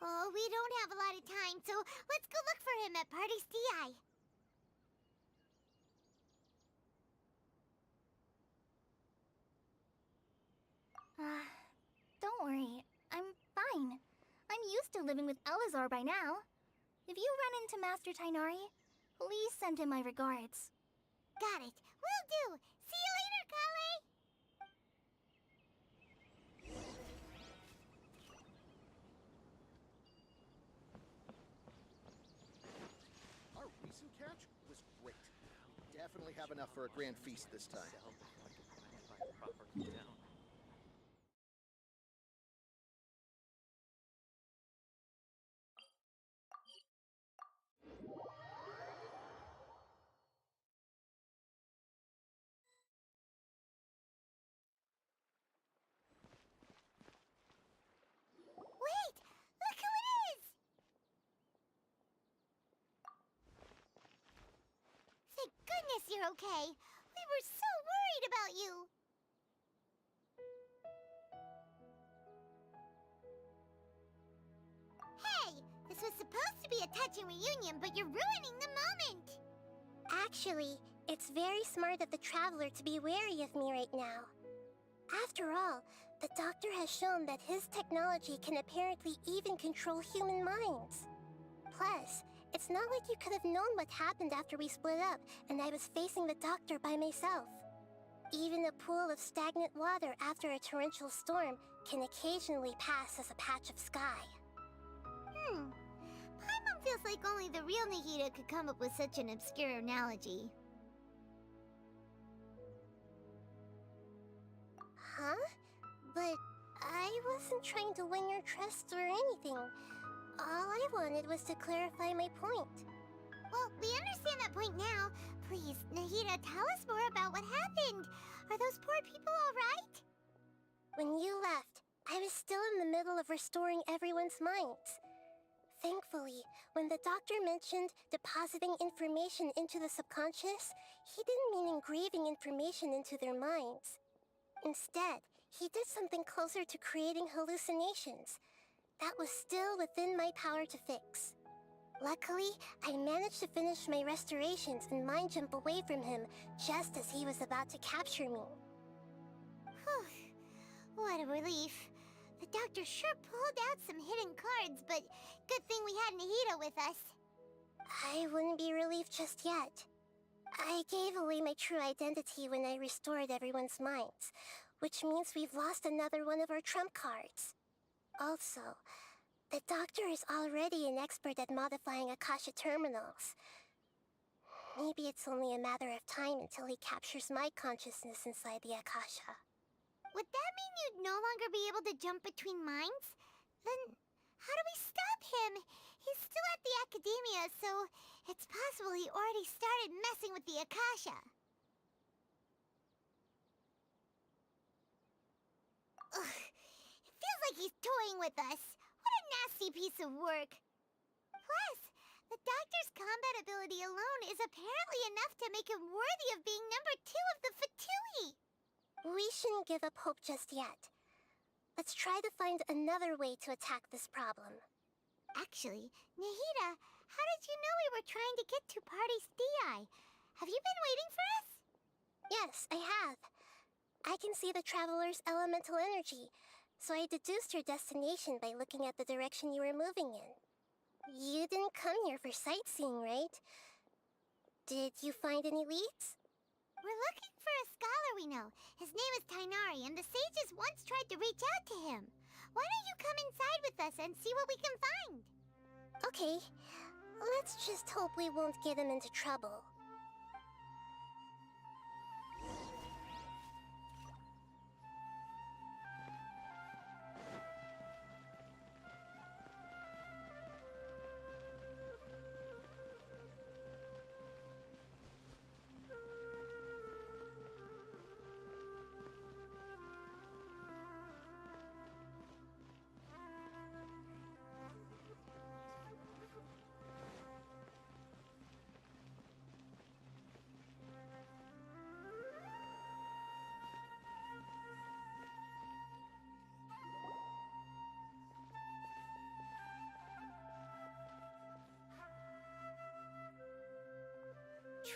Oh, we don't have a lot of time, so let's go look for him at Partis DI. Don't worry. I'm fine. I'm used to living with Elazar by now. If you run into Master Tainari, please send him my regards. Got it. Will do. See you later, Kale! Our recent catch was great. Definitely have enough for a grand feast this time. Wait! Look who it is! Thank goodness you're okay. We were so worried about you. Hey! This was supposed to be a touching reunion, but you're ruining the moment! Actually, it's very smart of the Traveler to be wary of me right now. After all, the Doctor has shown that his technology can apparently even control human minds. Plus, it's not like you could have known what happened after we split up and I was facing the Doctor by myself. Even a pool of stagnant water after a torrential storm can occasionally pass as a patch of sky. Paimon feels like only the real Nahida could come up with such an obscure analogy. Huh? But I wasn't trying to win your trust or anything. All I wanted was to clarify my point. Well, we understand that point now. Please, Nahida, tell us more about what happened. Are those poor people all right? When you left, I was still in the middle of restoring everyone's minds. Thankfully, when the Doctor mentioned depositing information into the subconscious, he didn't mean engraving information into their minds. Instead, he did something closer to creating hallucinations. That was still within my power to fix. Luckily, I managed to finish my restorations and mind jump away from him just as he was about to capture me. Whew. What a relief. The Doctor sure pulled out some hidden cards, but good thing we had Nahida with us. I wouldn't be relieved just yet. I gave away my true identity when I restored everyone's minds, which means we've lost another one of our trump cards. Also, the Doctor is already an expert at modifying Akasha terminals. Maybe it's only a matter of time until he captures my consciousness inside the Akasha. Would that mean you'd no longer be able to jump between minds? Then how do we stop him? He's still at the Academia, so it's possible he already started messing with the Akasha. toying with us. What a nasty piece of work. Plus, the doctor's combat ability alone is apparently enough to make him worthy of being number 2 of the Fatui. We shouldn't give up hope just yet. Let's try to find another way to attack this problem. Actually, Nahida, how did you know we were trying to get to Party's DI? Have you been waiting for us? Yes, I have. I can see the traveler's elemental energy, so I deduced your destination by looking at the direction you were moving in. You didn't come here for sightseeing, right? Did you find any leads? We're looking for a scholar we know. His name is Tainari, and the sages once tried to reach out to him. Why don't you come inside with us and see what we can find? Okay, let's just hope we won't get him into trouble.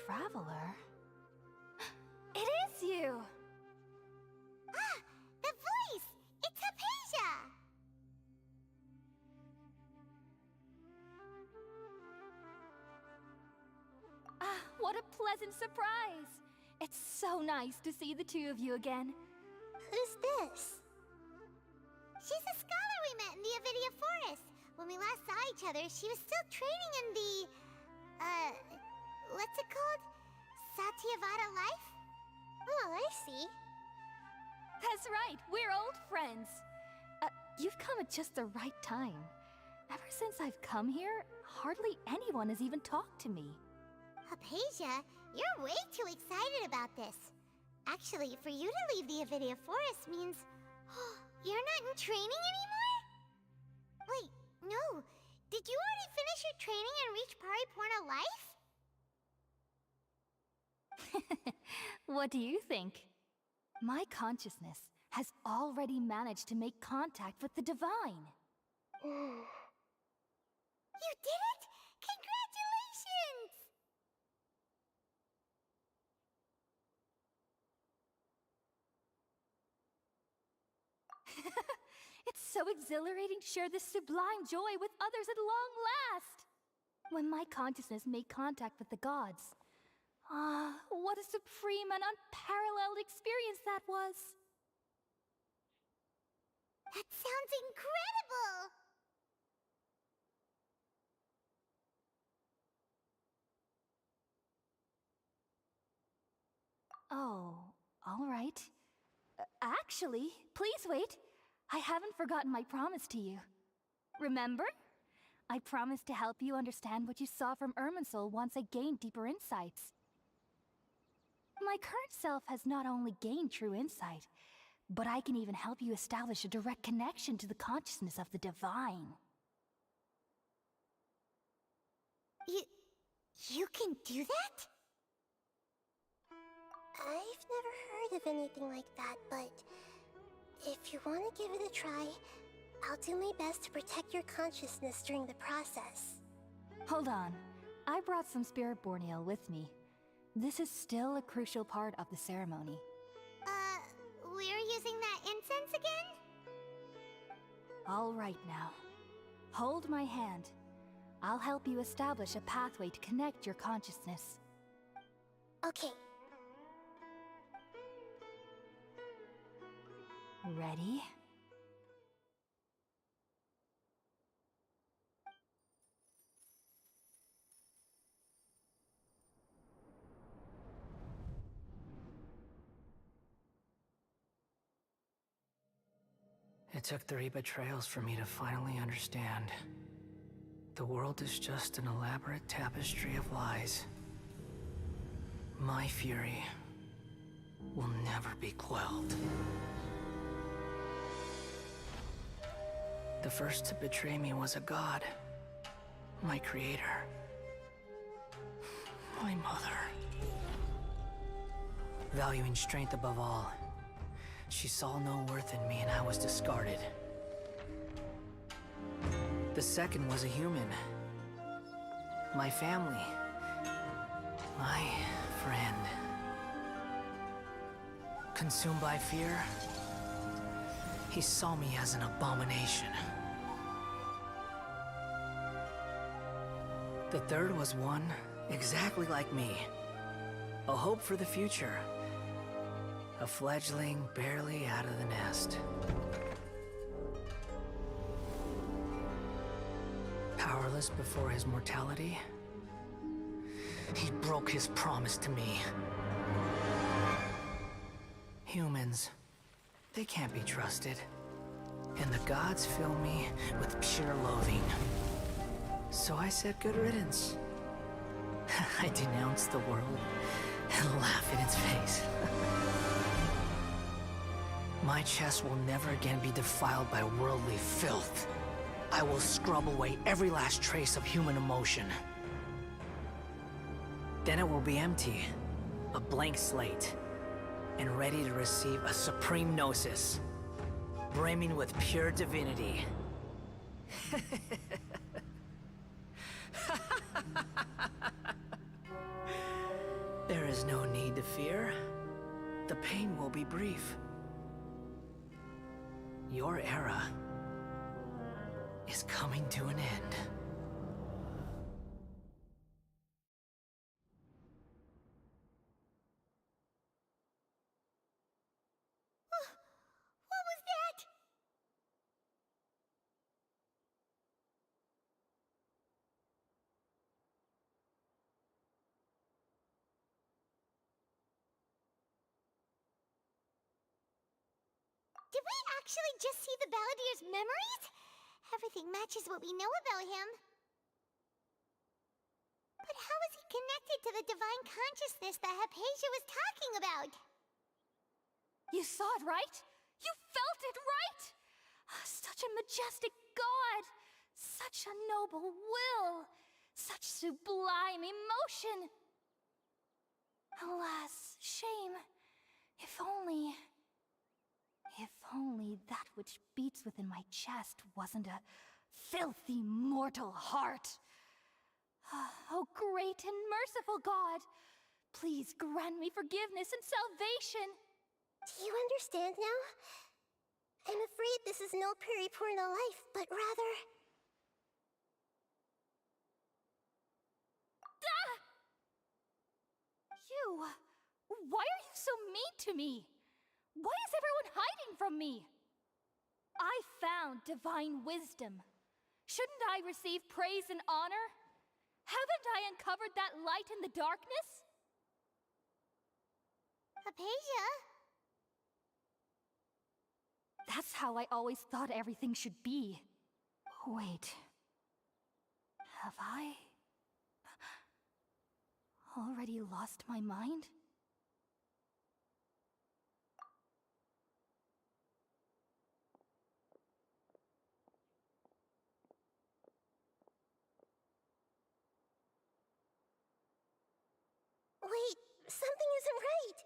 Traveler? It is you! Ah! The voice! It's Hypatia! Ah, what a pleasant surprise! It's so nice to see the two of you again. Who's this? She's a scholar we met in the Avidia Forest. When we last saw each other, she was still training in the... what's it called? Satyavada life? Oh, I see. That's right, we're old friends. You've come at just the right time. Ever since I've come here, hardly anyone has even talked to me. Hypatia, you're way too excited about this. Actually, for you to leave the Avidia Forest means... you're not in training anymore? Wait, no. Did you already finish your training and reach Pariporna life? What do you think? My consciousness has already managed to make contact with the divine. You did it! Congratulations! It's so exhilarating to share this sublime joy with others at long last! When my consciousness made contact with the gods, what a supreme and unparalleled experience that was! That sounds incredible! Oh, all right. Actually, please wait. I haven't forgotten my promise to you. Remember? I promised to help you understand what you saw from Irminsul once I gained deeper insights. My current self has not only gained true insight, but I can even help you establish a direct connection to the consciousness of the divine. You can do that? I've never heard of anything like that, but if you want to give it a try, I'll do my best to protect your consciousness during the process. Hold on. I brought some spirit borneal with me. This is still a crucial part of the ceremony. We're using that incense again? All right now. Hold my hand. I'll help you establish a pathway to connect your consciousness. Okay. Ready? It took 3 betrayals for me to finally understand. The world is just an elaborate tapestry of lies. My fury will never be quelled. The first to betray me was a god. My creator. My mother. Valuing strength above all, she saw no worth in me and I was discarded. The second was a human. My family. My friend. Consumed by fear, he saw me as an abomination. The third was one exactly like me. A hope for the future. A fledgling barely out of the nest. Powerless before his mortality, he broke his promise to me. Humans, they can't be trusted. And the gods fill me with pure loathing. So I said good riddance. I denounce the world and laugh in its face. My chest will never again be defiled by worldly filth. I will scrub away every last trace of human emotion. Then it will be empty, a blank slate, and ready to receive a supreme gnosis, brimming with pure divinity. There is no need to fear. The pain will be brief. Your era is coming to an end. What was that? Did we actually just see the Balladier's memories? Everything matches what we know about him. But how is he connected to the divine consciousness that Hypatia was talking about? You saw it, right? You felt it, right? Such a majestic god! Such a noble will! Such sublime emotion! Alas, shame. If only that which beats within my chest wasn't a filthy mortal heart. Oh, great and merciful God, please grant me forgiveness and salvation. Do you understand now? I'm afraid this is no Puripurna life, but rather... You! Why are you so mean to me? Why is everyone hiding from me? I found divine wisdom. Shouldn't I receive praise and honor? Haven't I uncovered that light in the darkness? Hypatia? That's how I always thought everything should be. Wait. Have I already lost my mind? Wait, something isn't right.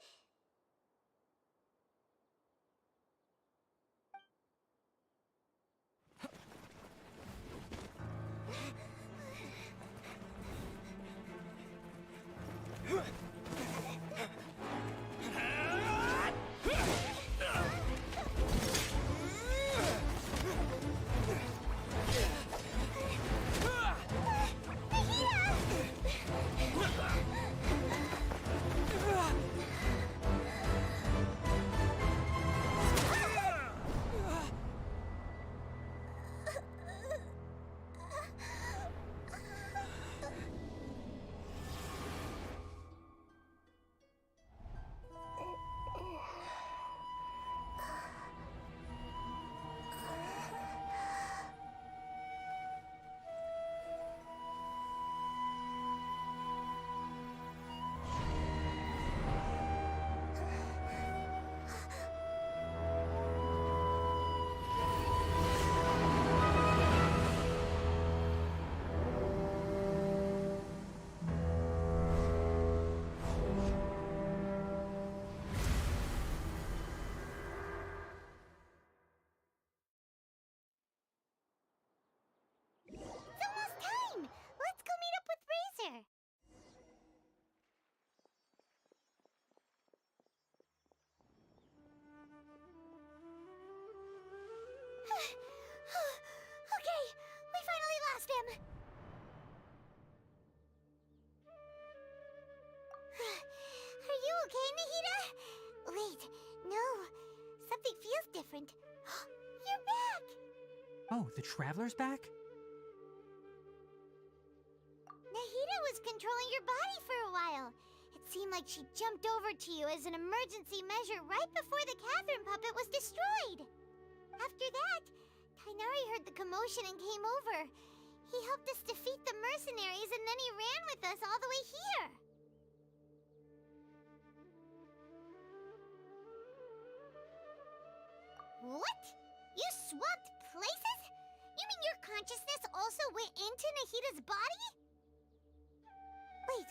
different. You're back! Oh, the Traveler's back? Nahida was controlling your body for a while. It seemed like she jumped over to you as an emergency measure right before the Catherine puppet was destroyed. After that, Tainari heard the commotion and came over. He helped us defeat the mercenaries and then he ran with us all the way here. What? You swapped places? You mean your consciousness also went into Nahida's body? Wait,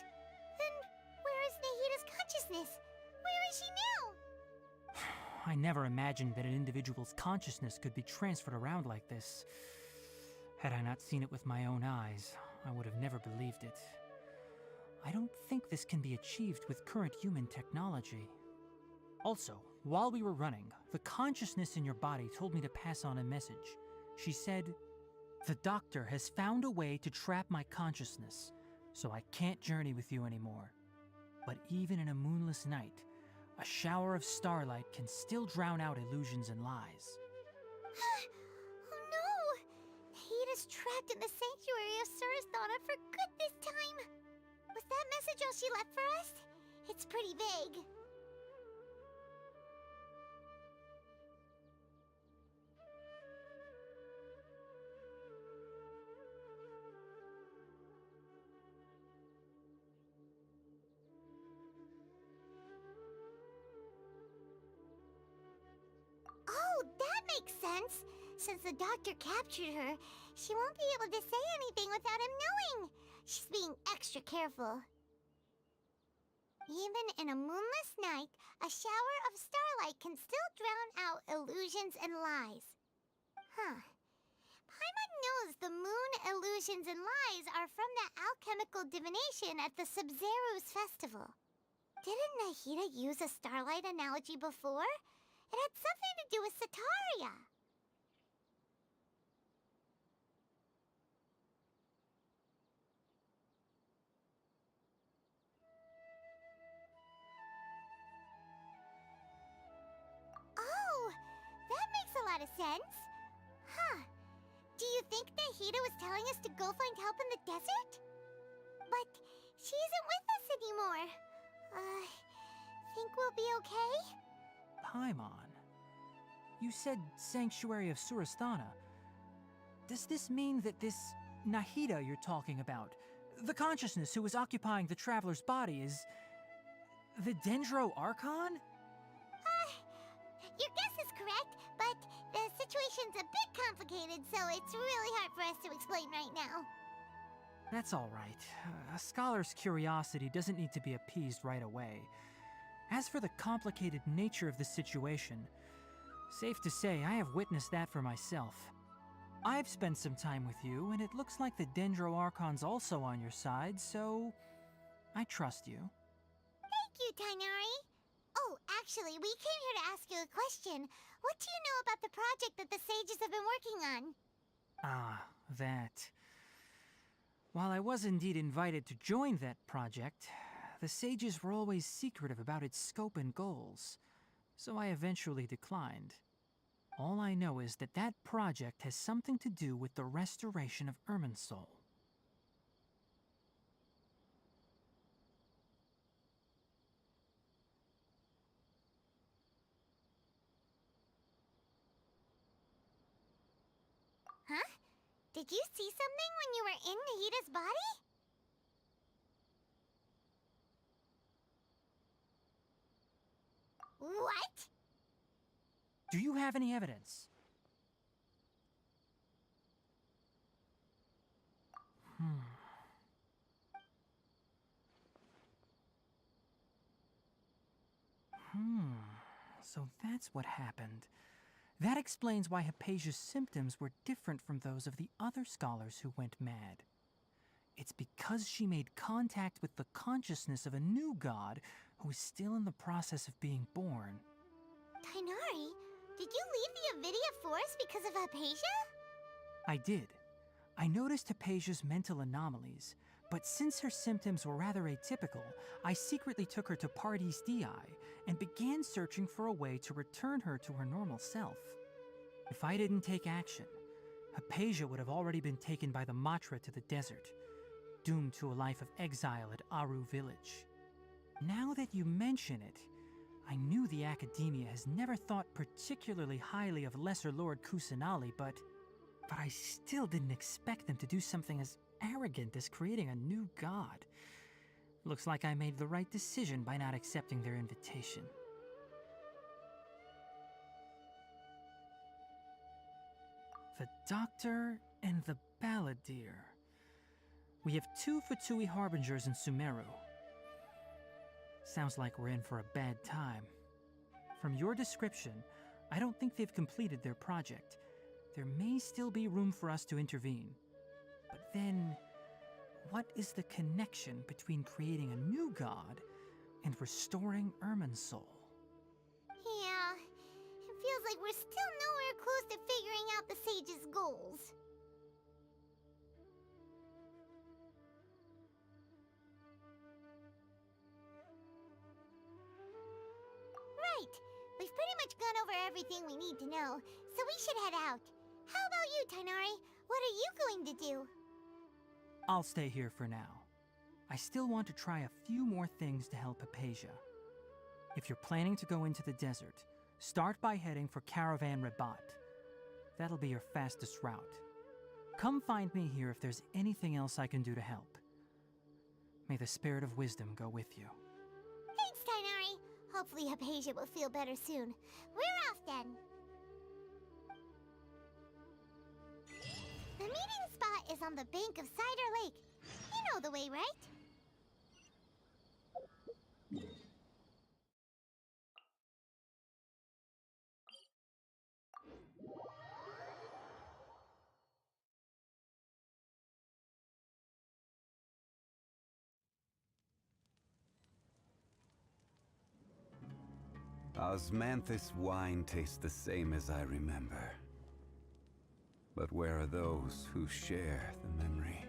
then where is Nahida's consciousness? Where is she now? I never imagined that an individual's consciousness could be transferred around like this. Had I not seen it with my own eyes, I would have never believed it. I don't think this can be achieved with current human technology. Also, while we were running, the consciousness in your body told me to pass on a message. She said, "The doctor has found a way to trap my consciousness, so I can't journey with you anymore. But even in a moonless night, a shower of starlight can still drown out illusions and lies." Oh no! Nahida's trapped in the sanctuary of Surasthana for good this time. Was that message all she left for us? It's pretty vague. Oh, that makes sense. Since the doctor captured her, she won't be able to say anything without him knowing. She's being extra careful. Even in a moonless night, a shower of starlight can still drown out illusions and lies. Huh. Paimon knows the moon illusions and lies are from the alchemical divination at the Sub-Zero's festival. Didn't Nahida use a starlight analogy before? It had something to do with Sataria. Oh, that makes a lot of sense. Huh. Do you think Nahida was telling us to go find help in the desert? But she isn't with us anymore. Think we'll be okay? Paimon, you said Sanctuary of Surasthana. Does this mean that this Nahida you're talking about, the consciousness who was occupying the Traveler's body, is the Dendro Archon? Your guess is correct, but the situation's a bit complicated, so it's really hard for us to explain right now. That's all right. A scholar's curiosity doesn't need to be appeased right away. As for the complicated nature of the situation, safe to say I have witnessed that for myself. I've spent some time with you, and it looks like the Dendro Archon's also on your side, so I trust you. Thank you, Tainari. Oh, actually, we came here to ask you a question. What do you know about the project that the sages have been working on? Ah, that. While I was indeed invited to join that project, the sages were always secretive about its scope and goals, so I eventually declined. All I know is that that project has something to do with the restoration of Irminsul. Huh? Did you see something when you were in Nahida's body? What? Do you have any evidence? So that's what happened. That explains why Hypatia's symptoms were different from those of the other scholars who went mad. It's because she made contact with the consciousness of a new god who is still in the process of being born. Tainari, did you leave the Avidia Forest because of Hypatia? I did. I noticed Hypatia's mental anomalies, But since her symptoms were rather atypical, I secretly took her to Party's DI and began searching for a way to return her to her normal self. If I didn't take action, Hypatia would have already been taken by the Matra to the desert, doomed to a life of exile at Aru village. Now that you mention it, I knew the Academia has never thought particularly highly of Lesser Lord Kusanali, but I still didn't expect them to do something as arrogant as creating a new god. Looks like I made the right decision by not accepting their invitation. The Doctor and the Balladeer. We have 2 Fatui Harbingers in Sumeru. Sounds like we're in for a bad time. From your description, I don't think they've completed their project. There may still be room for us to intervene. But then, what is the connection between creating a new god and restoring Irminsul? Yeah, it feels like we're still nowhere close to figuring out the sage's goals. Right, we've pretty much gone over everything we need to know, so we should head out. How about you, Tighnari? What are you going to do? I'll stay here for now. I still want to try a few more things to help Hypatia. If you're planning to go into the desert, start by heading for Caravan Rabat. That'll be your fastest route. Come find me here if there's anything else I can do to help. May the spirit of wisdom go with you. Thanks, Tighnari. Hopefully Hypatia will feel better soon. We're off then. The meeting spot is on the bank of Cider Lake. You know the way, right? Osmanthus wine tastes the same as I remember. But where are those who share the memory?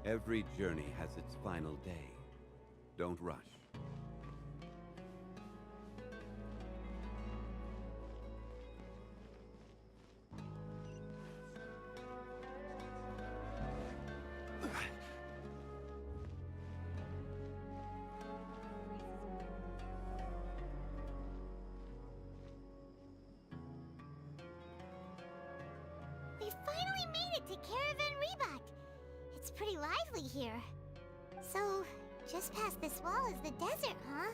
Every journey has its final day. Don't rush. We finally made it to Caravan Rabat. It's pretty lively here. So, just past this wall is the desert, huh?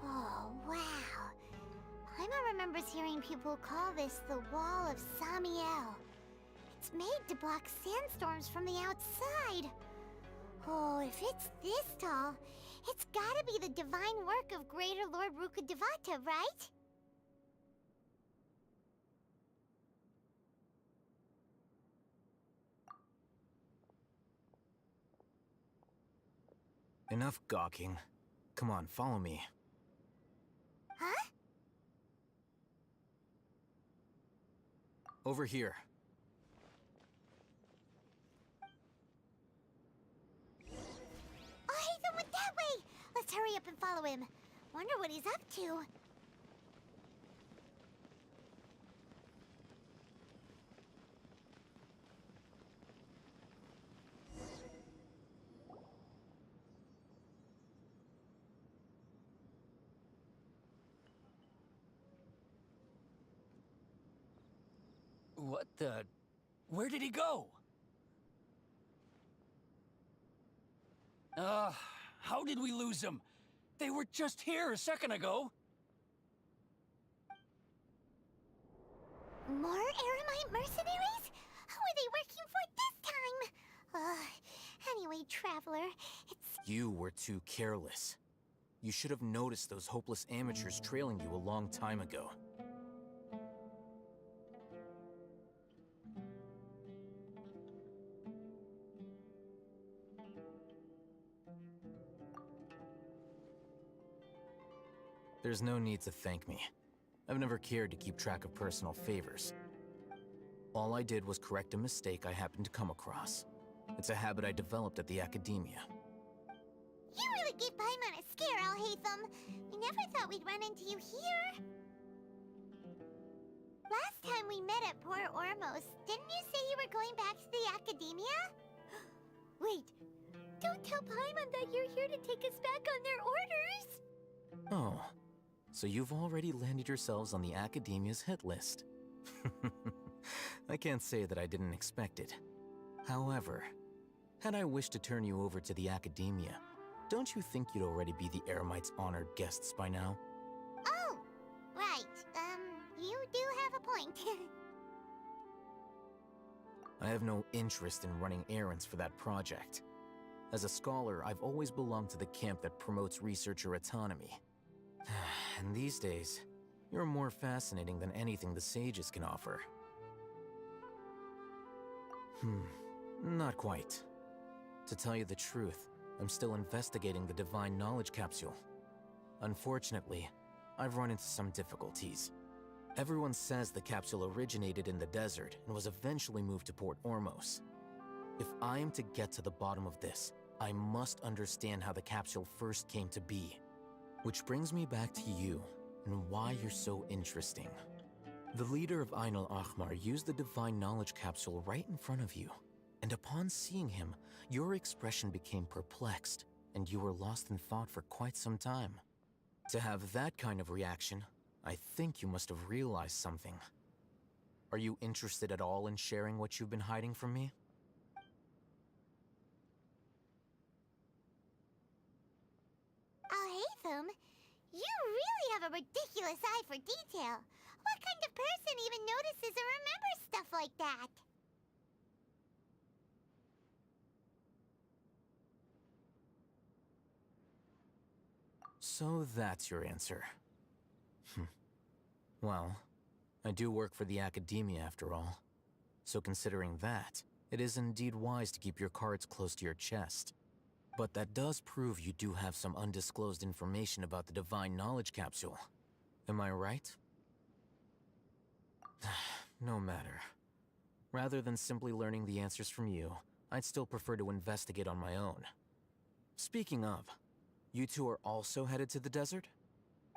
Oh, wow. Paimon remembers hearing people call this the Wall of Samiel. It's made to block sandstorms from the outside. Oh, if it's this tall, it's gotta be the divine work of Greater Lord Rukkhadevata, right? Enough gawking. Come on, follow me. Huh? Over here. Oh, Hatham went that way! Let's hurry up and follow him. Wonder what he's up to. What the... Where did he go? How did we lose them? They were just here a second ago. More Aramite mercenaries? Who are they working for this time? Anyway, Traveler, it's... You were too careless. You should have noticed those hopeless amateurs trailing you a long time ago. There's no need to thank me. I've never cared to keep track of personal favors. All I did was correct a mistake I happened to come across. It's a habit I developed at the academia. You really gave Paimon a scare, Alhaitham. We never thought we'd run into you here. Last time we met at Port Ormos, didn't you say you were going back to the academia? Wait, don't tell Paimon that you're here to take us back on their orders! Oh, so you've already landed yourselves on the academia's hit list. I can't say that I didn't expect it. However, had I wished to turn you over to the academia, don't you think you'd already be the Eremites' honored guests by now? Oh, right. You do have a point. I have no interest in running errands for that project. As a scholar, I've always belonged to the camp that promotes researcher autonomy. And these days, you're more fascinating than anything the sages can offer. Not quite. To tell you the truth, I'm still investigating the Divine Knowledge Capsule. Unfortunately, I've run into some difficulties. Everyone says the capsule originated in the desert and was eventually moved to Port Ormos. If I am to get to the bottom of this, I must understand how the capsule first came to be. Which brings me back to you, and why you're so interesting. The leader of Ain al-Ahmar used the Divine Knowledge Capsule right in front of you, and upon seeing him, your expression became perplexed, and you were lost in thought for quite some time. To have that kind of reaction, I think you must have realized something. Are you interested at all in sharing what you've been hiding from me? Alhaitham, you really have a ridiculous eye for detail. What kind of person even notices or remembers stuff like that? So that's your answer. Well, I do work for the academia after all. So considering that, it is indeed wise to keep your cards close to your chest. But that does prove you do have some undisclosed information about the Divine Knowledge Capsule. Am I right? No matter. Rather than simply learning the answers from you, I'd still prefer to investigate on my own. Speaking of, you two are also headed to the desert?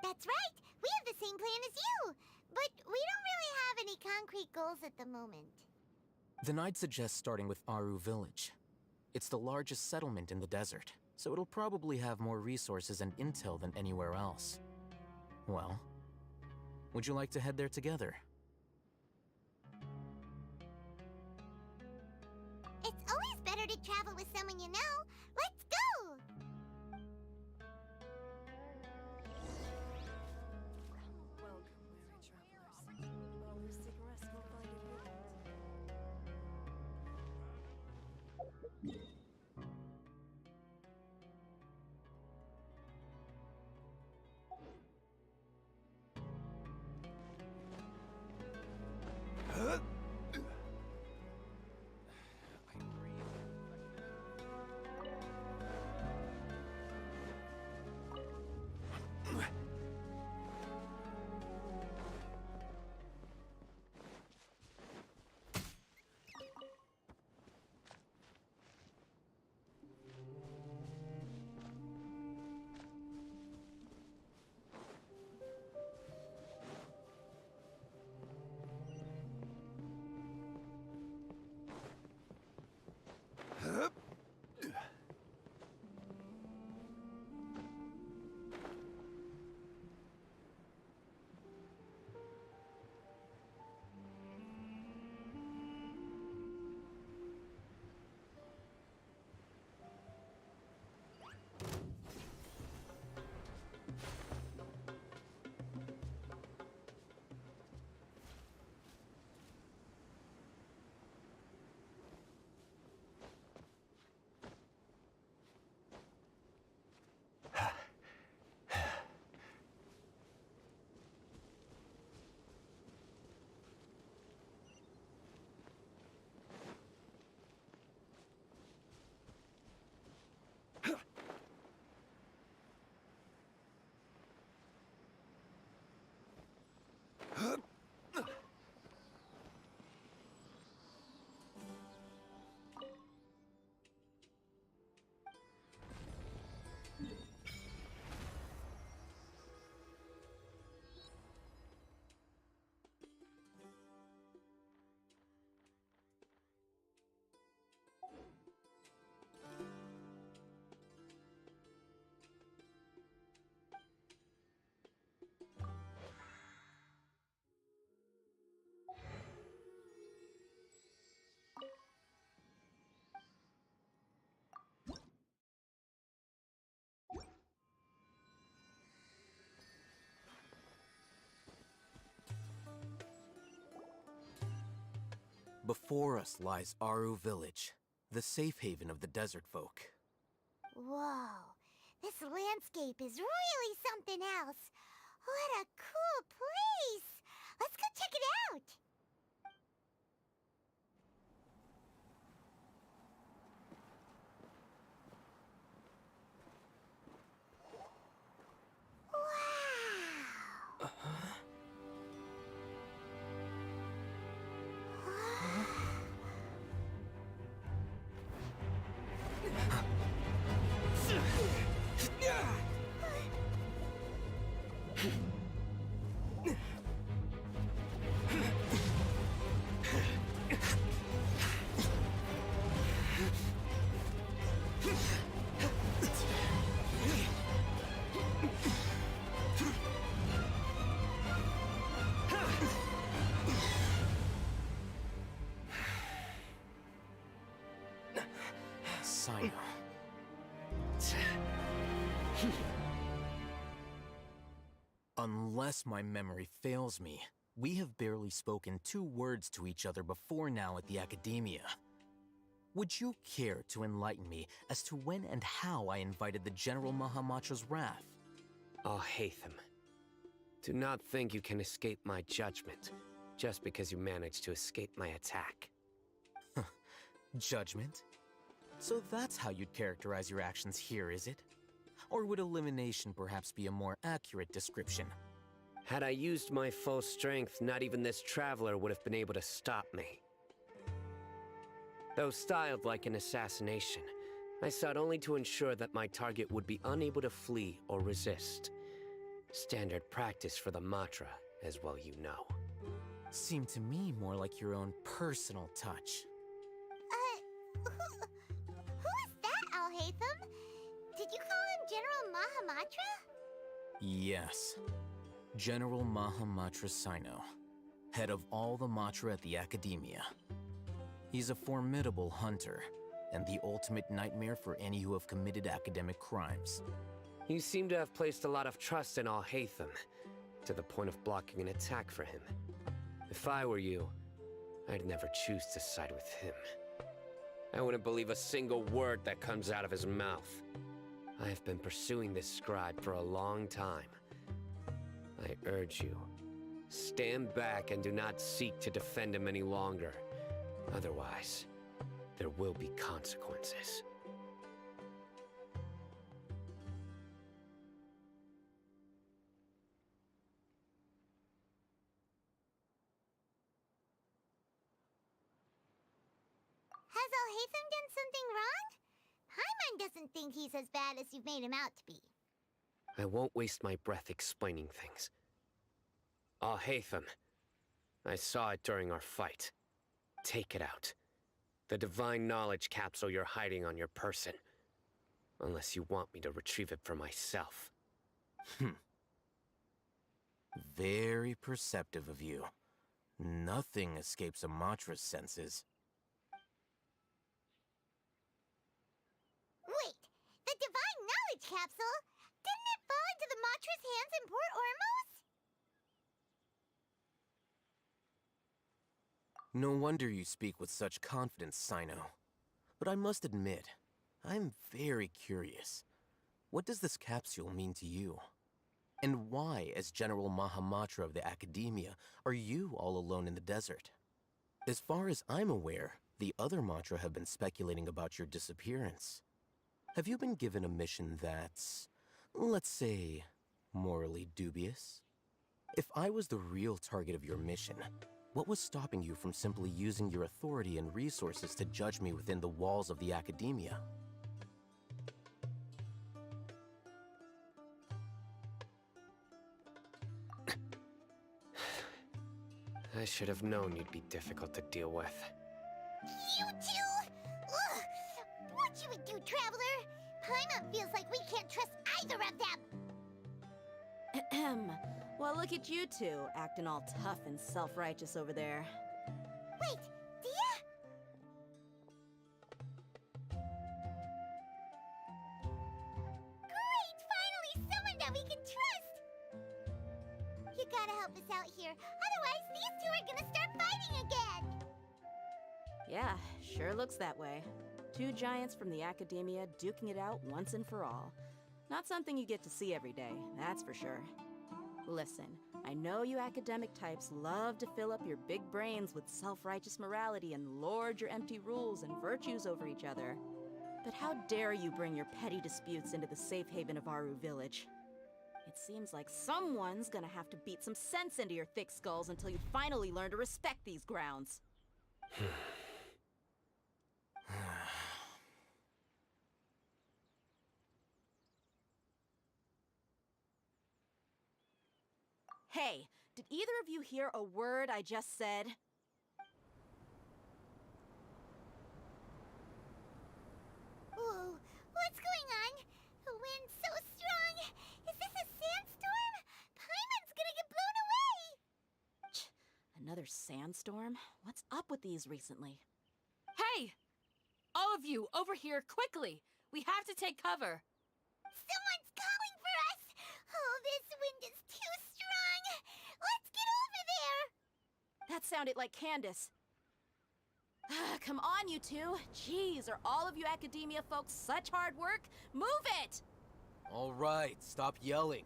That's right! We have the same plan as you! But we don't really have any concrete goals at the moment. Then I'd suggest starting with Aru Village. It's the largest settlement in the desert, so it'll probably have more resources and intel than anywhere else. Well, would you like to head there together? It's always better to travel with someone you know. Let's go! Before us lies Aru Village, the safe haven of the desert folk. Whoa, this landscape is really something else. What a cool place! Let's go check it out! Wow! Sino. Unless my memory fails me, we have barely spoken 2 words to each other before now at the Academia. Would you care to enlighten me as to when and how I invited the General Mahamatra's wrath? Oh, Hatham. Do not think you can escape my judgment, just because you managed to escape my attack. Judgment? So that's how you'd characterize your actions here, is it? Or would elimination perhaps be a more accurate description? Had I used my full strength, not even this traveler would have been able to stop me. Though styled like an assassination, I sought only to ensure that my target would be unable to flee or resist. Standard practice for the Matra, as well you know. Seemed to me more like your own personal touch. Who is that, Alhaitham? Did you call him General Mahamatra? Yes. General Mahamatra Sino, head of all the Matra at the Academia. He's a formidable hunter, and the ultimate nightmare for any who have committed academic crimes. You seem to have placed a lot of trust in Alhaitham, to the point of blocking an attack for him. If I were you, I'd never choose to side with him. I wouldn't believe a single word that comes out of his mouth. I have been pursuing this scribe for a long time. I urge you, stand back and do not seek to defend him any longer. Otherwise, there will be consequences. Has Alhaitham done something wrong? Paimon doesn't think he's as bad as you've made him out to be. I won't waste my breath explaining things. Alhaitham, I saw it during our fight. Take it out. The divine knowledge capsule you're hiding on your person. Unless you want me to retrieve it for myself. Very perceptive of you. Nothing escapes a Matra's senses. Wait, the divine knowledge capsule? Didn't it fall into the Matra's hands in Port Ormos? No wonder you speak with such confidence, Sino. But I must admit, I'm very curious. What does this capsule mean to you? And why, as General Mahamatra of the Academia, are you all alone in the desert? As far as I'm aware, the other Matra have been speculating about your disappearance. Have you been given a mission that's, let's say, morally dubious? If I was the real target of your mission, what was stopping you from simply using your authority and resources to judge me within the walls of the Academia? I should have known you'd be difficult to deal with. You two? Ugh! What you would do, Traveler? Paimon feels like we can't trust either of them! Ahem. Well, look at you two, acting all tough and self-righteous over there. Wait, Dia? Great! Finally, someone that we can trust! You gotta help us out here, otherwise these two are gonna start fighting again! Yeah, sure looks that way. Two giants from the academia duking it out once and for all. Not something you get to see every day, that's for sure. Listen, I know you academic types love to fill up your big brains with self-righteous morality and lord your empty rules and virtues over each other. But how dare you bring your petty disputes into the safe haven of Aru Village? It seems like someone's gonna have to beat some sense into your thick skulls until you finally learn to respect these grounds. Hey, did either of you hear a word I just said? Whoa, what's going on? The wind's so strong. Is this a sandstorm? Paimon's gonna get blown away! Another sandstorm? What's up with these recently? Hey! All of you, over here, quickly! We have to take cover! Someone's calling for us! Oh, this wind is too strong! Let's get over there! That sounded like Candace. Come on, you two. Jeez, are all of you academia folks such hard work? Move it! All right, stop yelling.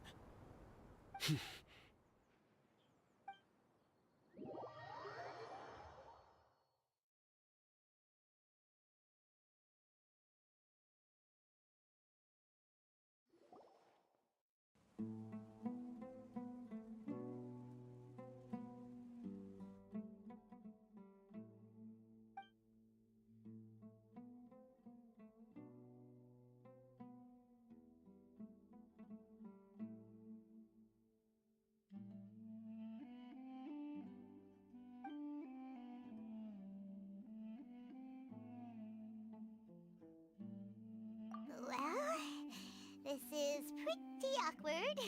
Well, this is pretty awkward.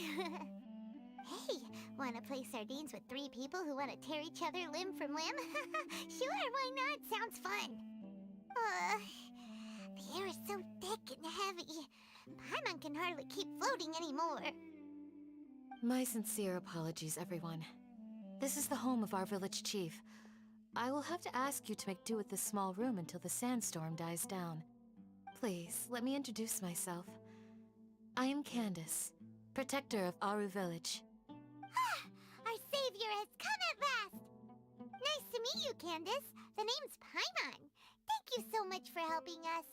Hey, wanna play sardines with three people who wanna tear each other limb from limb? Sure, why not? Sounds fun. The air is so thick and heavy. Paimon can hardly keep floating anymore. My sincere apologies, everyone. This is the home of our village chief. I will have to ask you to make do with this small room until the sandstorm dies down. Please, let me introduce myself. I am Candace, protector of Aru Village. Our savior has come at last! Nice to meet you, Candace. The name's Paimon. Thank you so much for helping us.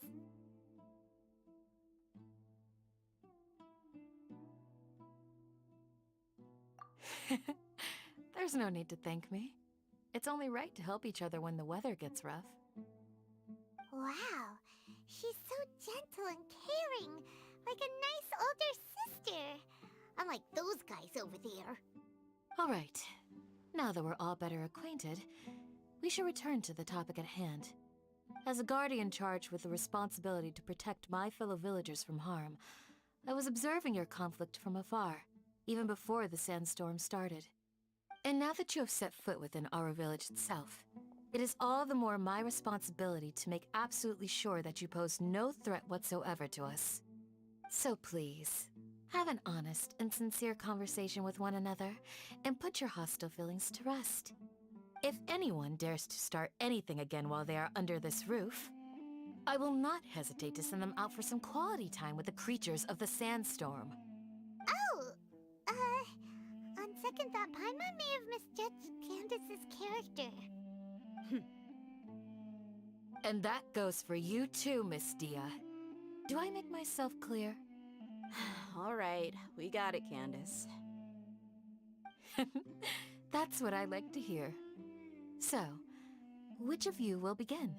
There's no need to thank me. It's only right to help each other when the weather gets rough. Wow, she's so gentle and caring, like a nice older sister. Unlike those guys over there. All right. Now that we're all better acquainted, we should return to the topic at hand. As a guardian charged with the responsibility to protect my fellow villagers from harm, I was observing your conflict from afar, even before the sandstorm started. And now that you have set foot within our village itself, it is all the more my responsibility to make absolutely sure that you pose no threat whatsoever to us. So please, have an honest and sincere conversation with one another, and put your hostile feelings to rest. If anyone dares to start anything again while they are under this roof, I will not hesitate to send them out for some quality time with the creatures of the sandstorm. Oh, on second thought, Paimon may have misjudged Candace's character. And that goes for you too, Miss Dia. Do I make myself clear? All right, we got it, Candace. That's what I like to hear. So, which of you will begin?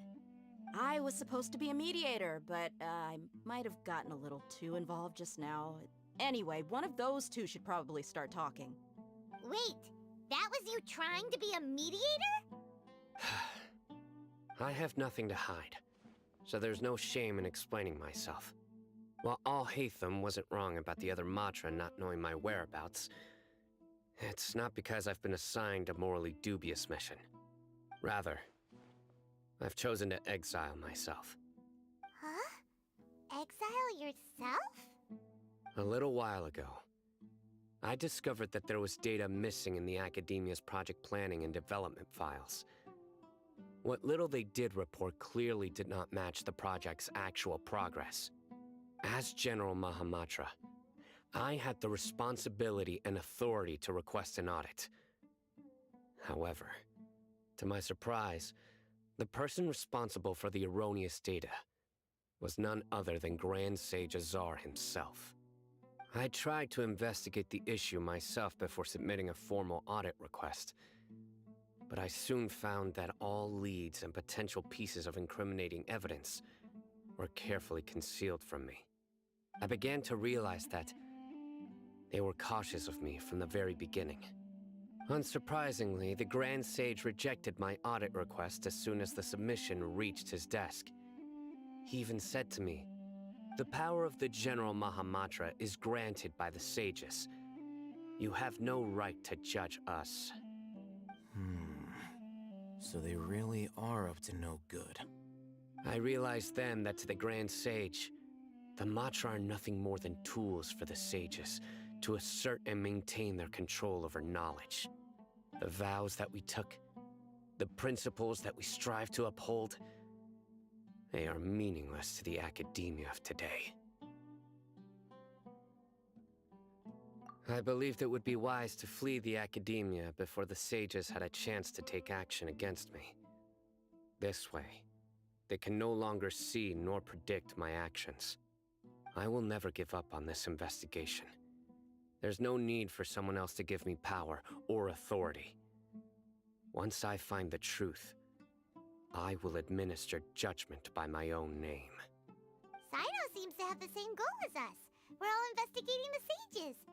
I was supposed to be a mediator, but I might have gotten a little too involved just now. Anyway, one of those two should probably start talking. Wait, that was you trying to be a mediator? I have nothing to hide, so there's no shame in explaining myself. While Al-Haytham wasn't wrong about the other Matra not knowing my whereabouts, it's not because I've been assigned a morally dubious mission. Rather, I've chosen to exile myself. Huh? Exile yourself? A little while ago, I discovered that there was data missing in the Academia's project planning and development files. What little they did report clearly did not match the project's actual progress. As General Mahamatra, I had the responsibility and authority to request an audit. However, to my surprise, the person responsible for the erroneous data was none other than Grand Sage Azar himself. I tried to investigate the issue myself before submitting a formal audit request, but I soon found that all leads and potential pieces of incriminating evidence were carefully concealed from me. I began to realize that they were cautious of me from the very beginning. Unsurprisingly, the Grand Sage rejected my audit request as soon as the submission reached his desk. He even said to me, "The power of the General Mahamatra is granted by the sages. You have no right to judge us." So they really are up to no good. I realized then that to the Grand Sage, the Matra are nothing more than tools for the sages to assert and maintain their control over knowledge. The vows that we took, the principles that we strive to uphold, they are meaningless to the academia of today. I believed it would be wise to flee the academia before the sages had a chance to take action against me. This way, they can no longer see nor predict my actions. I will never give up on this investigation. There's no need for someone else to give me power or authority. Once I find the truth, I will administer judgment by my own name. Sino seems to have the same goal as us. We're all investigating the sages.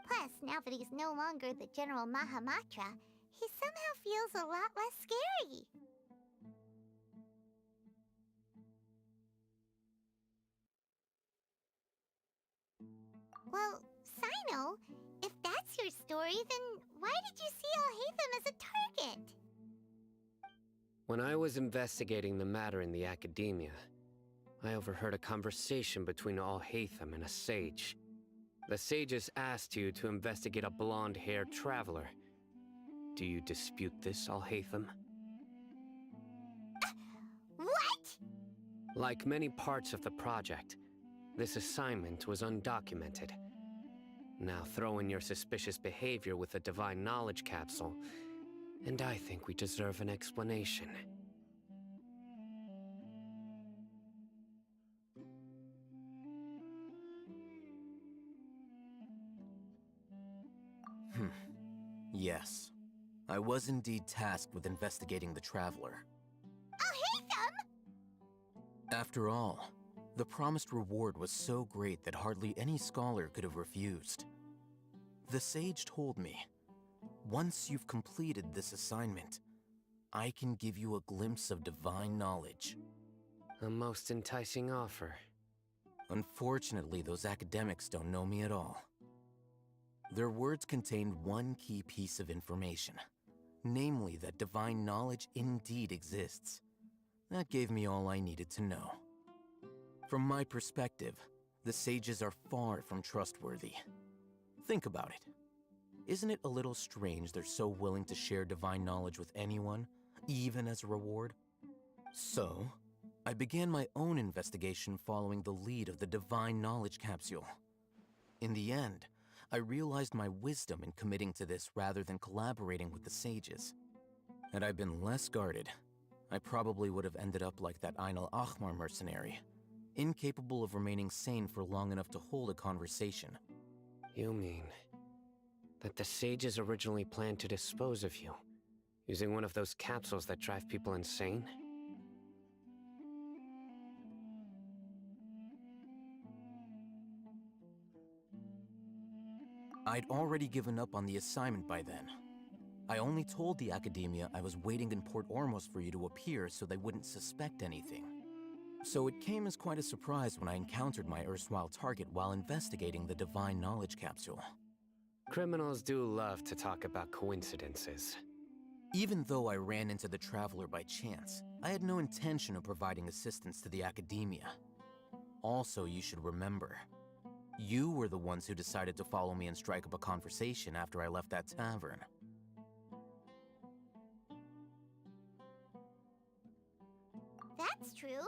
Plus, now that he's no longer the General Mahamatra, he somehow feels a lot less scary. Well, Sino, if that's your story, then why did you see Alhaitham as a target? When I was investigating the matter in the academia, I overheard a conversation between Alhaitham and a sage. The sages asked you to investigate a blonde-haired traveler. Do you dispute this, Alhaitham? What? Like many parts of the project, this assignment was undocumented. Now throw in your suspicious behavior with the Divine Knowledge Capsule, and I think we deserve an explanation. Yes. I was indeed tasked with investigating the Traveler. Alhaitham! After all, the promised reward was so great that hardly any scholar could have refused. The sage told me, once you've completed this assignment, I can give you a glimpse of divine knowledge. A most enticing offer. Unfortunately, those academics don't know me at all. Their words contained one key piece of information, namely that divine knowledge indeed exists. That gave me all I needed to know. From my perspective, the sages are far from trustworthy. Think about it. Isn't it a little strange they're so willing to share divine knowledge with anyone, even as a reward? So, I began my own investigation following the lead of the Divine Knowledge Capsule. In the end, I realized my wisdom in committing to this rather than collaborating with the sages. Had I been less guarded, I probably would have ended up like that Ain al-Ahmar mercenary, incapable of remaining sane for long enough to hold a conversation. You mean that the sages originally planned to dispose of you, using one of those capsules that drive people insane? I'd already given up on the assignment by then. I only told the academia I was waiting in Port Ormos for you to appear so they wouldn't suspect anything. So it came as quite a surprise when I encountered my erstwhile target while investigating the Divine Knowledge Capsule. Criminals do love to talk about coincidences. Even though I ran into the Traveler by chance, I had no intention of providing assistance to the academia. Also, you should remember, you were the ones who decided to follow me and strike up a conversation after I left that tavern. that's true.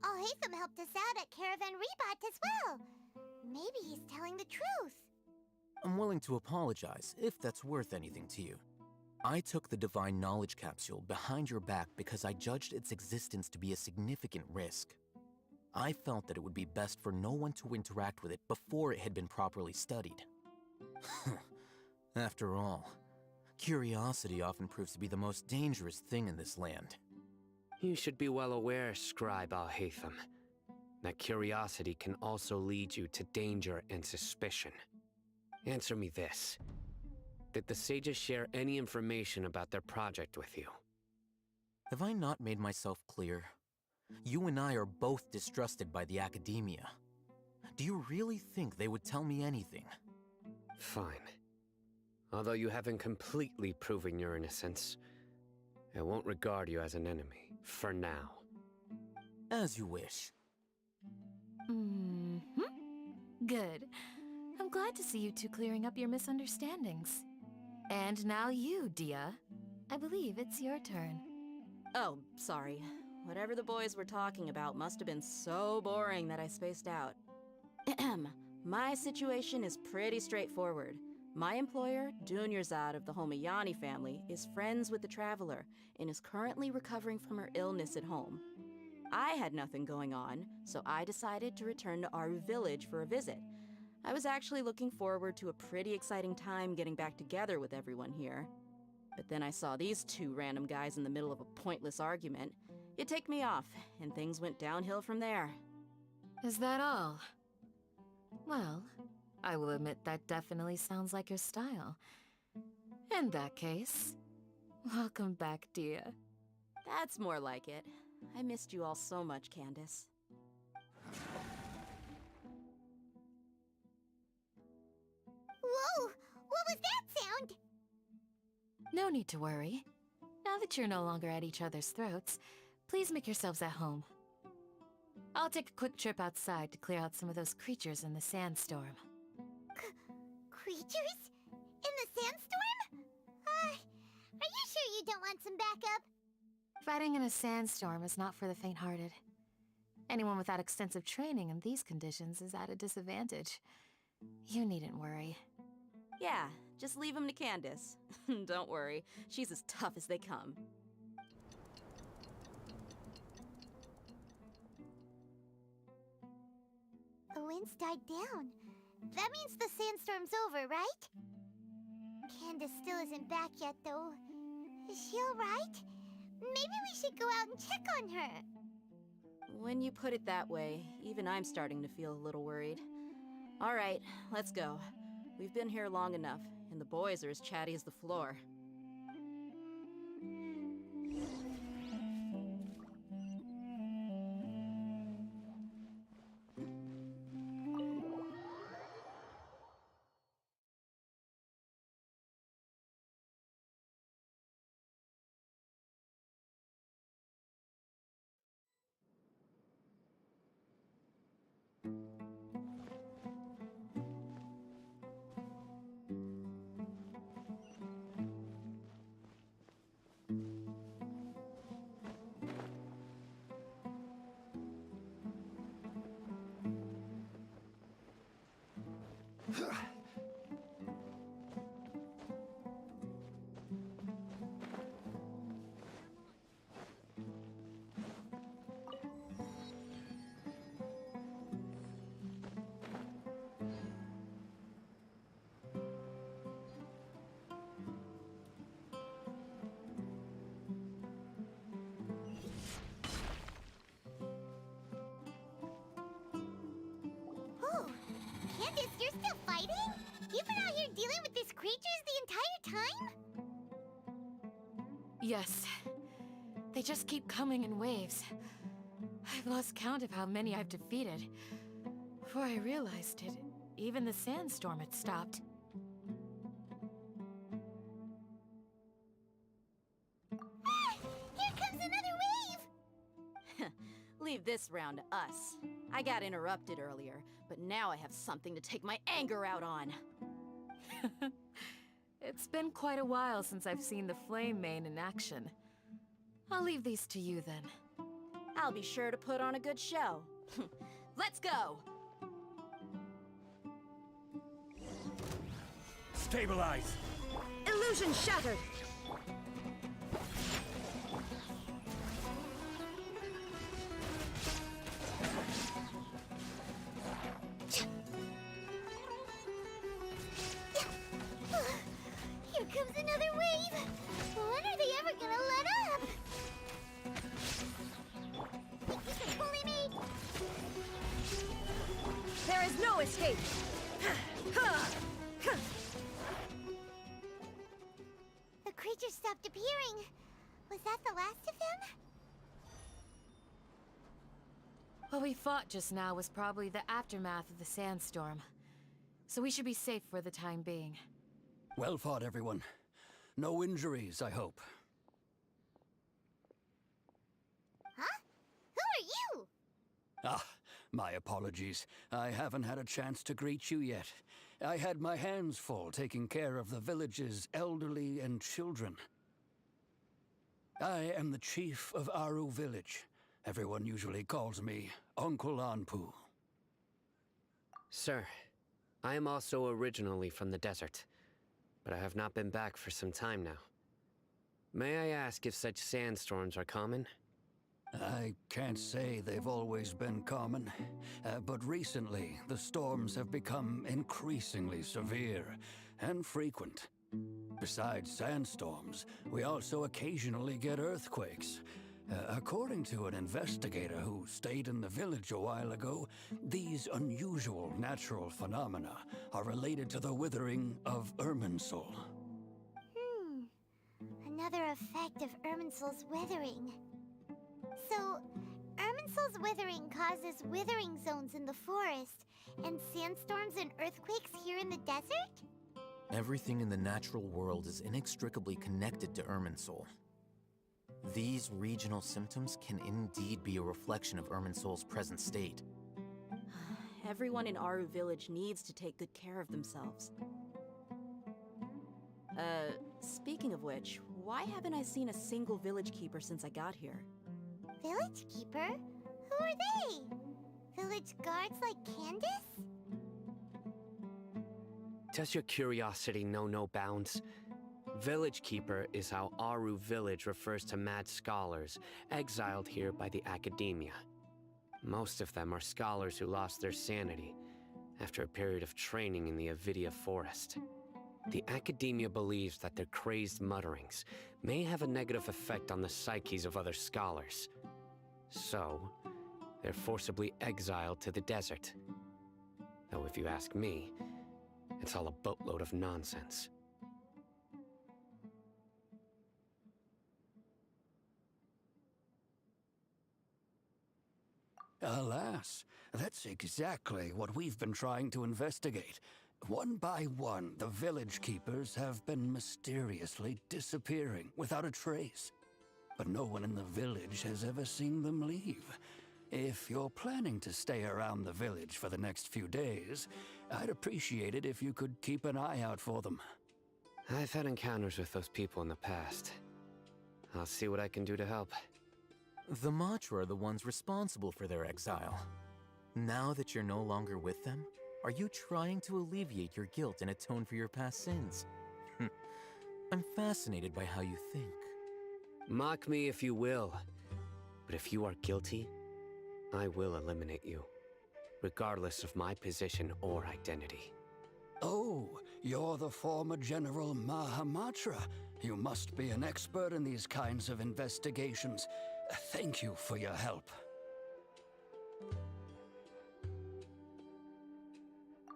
Alhaitham helped us out at Caravan Rebot as well. Maybe he's telling the truth. I'm willing to apologize if that's worth anything to you. I took the Divine Knowledge Capsule behind your back because I judged its existence to be a significant risk. I felt that it would be best for no one to interact with it before it had been properly studied. After all, curiosity often proves to be the most dangerous thing in this land. You should be well aware, Scribe Alhaitham, that curiosity can also lead you to danger and suspicion. Answer me this. Did the sages share any information about their project with you? Have I not made myself clear? You and I are both distrusted by the academia. Do you really think they would tell me anything? Fine. Although you haven't completely proven your innocence, I won't regard you as an enemy, for now. As you wish. Good. I'm glad to see you two clearing up your misunderstandings. And now you, Dia. I believe it's your turn. Oh, sorry. Whatever the boys were talking about must have been so boring that I spaced out. My situation is pretty straightforward. My employer, Dunyarzad of the Homayani family, is friends with the Traveler and is currently recovering from her illness at home. I had nothing going on, so I decided to return to our village for a visit. I was actually looking forward to a pretty exciting time getting back together with everyone here. But then I saw these two random guys in the middle of a pointless argument. It ticked me off, and things went downhill from there. Is that all? Well, I will admit that definitely sounds like your style. In that case, welcome back, Dia. That's more like it. I missed you all so much, Candace. Whoa! What was that sound? No need to worry. Now that you're no longer at each other's throats, please make yourselves at home. I'll take a quick trip outside to clear out some of those creatures in the sandstorm. Creatures? In the sandstorm? Are you sure you don't want some backup? Fighting in a sandstorm is not for the faint-hearted. Anyone without extensive training in these conditions is at a disadvantage. You needn't worry. Yeah, just leave him to Candace. Don't worry, she's as tough as they come. The wind's died down. That means the sandstorm's over, right? Candace still isn't back yet, though. Is she alright? Maybe we should go out and check on her. When you put it that way, even I'm starting to feel a little worried. All right, let's go. We've been here long enough, and the boys are as chatty as the floor. Candace, you're still fighting? You've been out here dealing with these creatures the entire time? Yes. They just keep coming in waves. I've lost count of how many I've defeated. Before I realized it, even the sandstorm had stopped. Here comes another wave! Leave this round to us. I got interrupted earlier, but now I have something to take my anger out on. It's been quite a while since I've seen the Flame Mane in action. I'll leave these to you then. I'll be sure to put on a good show. Let's go! Stabilize! Illusion shattered! Here comes another wave! When are they ever gonna let up? Think you can bully me? There is no escape! The creature stopped appearing. Was that the last of them? What we fought just now was probably the aftermath of the sandstorm. So we should be safe for the time being. Well fought, everyone. No injuries, I hope. Huh? Who are you? Ah, my apologies. I haven't had a chance to greet you yet. I had my hands full taking care of the village's elderly and children. I am the chief of Aru village. Everyone usually calls me Uncle Anpu. Sir, I am also originally from the desert, but I have not been back for some time now. May I ask if such sandstorms are common? I can't say they've always been common, but recently the storms have become increasingly severe and frequent. Besides sandstorms, we also occasionally get earthquakes. According to an investigator who stayed in the village a while ago, these unusual natural phenomena are related to the withering of Irminsul. Another effect of Irminsul's withering. So, Irminsul's withering causes withering zones in the forest, and sandstorms and earthquakes here in the desert? Everything in the natural world is inextricably connected to Irminsul. These regional symptoms can indeed be a reflection of Irminsul's present state. Everyone in Aru village needs to take good care of themselves. Speaking of which, why haven't I seen a single village keeper since I got here? Village keeper? Who are they? Village guards like Candace? Does your curiosity know no bounds? Village Keeper is how Aru village refers to mad scholars exiled here by the academia. Most of them are scholars who lost their sanity after a period of training in the Avidia forest. The academia believes that their crazed mutterings may have a negative effect on the psyches of other scholars. So, they're forcibly exiled to the desert. Though if you ask me, it's all a boatload of nonsense. Alas, that's exactly what we've been trying to investigate. One by one, the village keepers have been mysteriously disappearing without a trace. But no one in the village has ever seen them leave. If you're planning to stay around the village for the next few days, I'd appreciate it if you could keep an eye out for them. I've had encounters with those people in the past. I'll see what I can do to help. The Matra are the ones responsible for their exile. Now that you're no longer with them, are you trying to alleviate your guilt and atone for your past sins? I'm fascinated by how you think. Mock me if you will, but if you are guilty, I will eliminate you, regardless of my position or identity. Oh, you're the former General Mahamatra. You must be an expert in these kinds of investigations. Thank you for your help.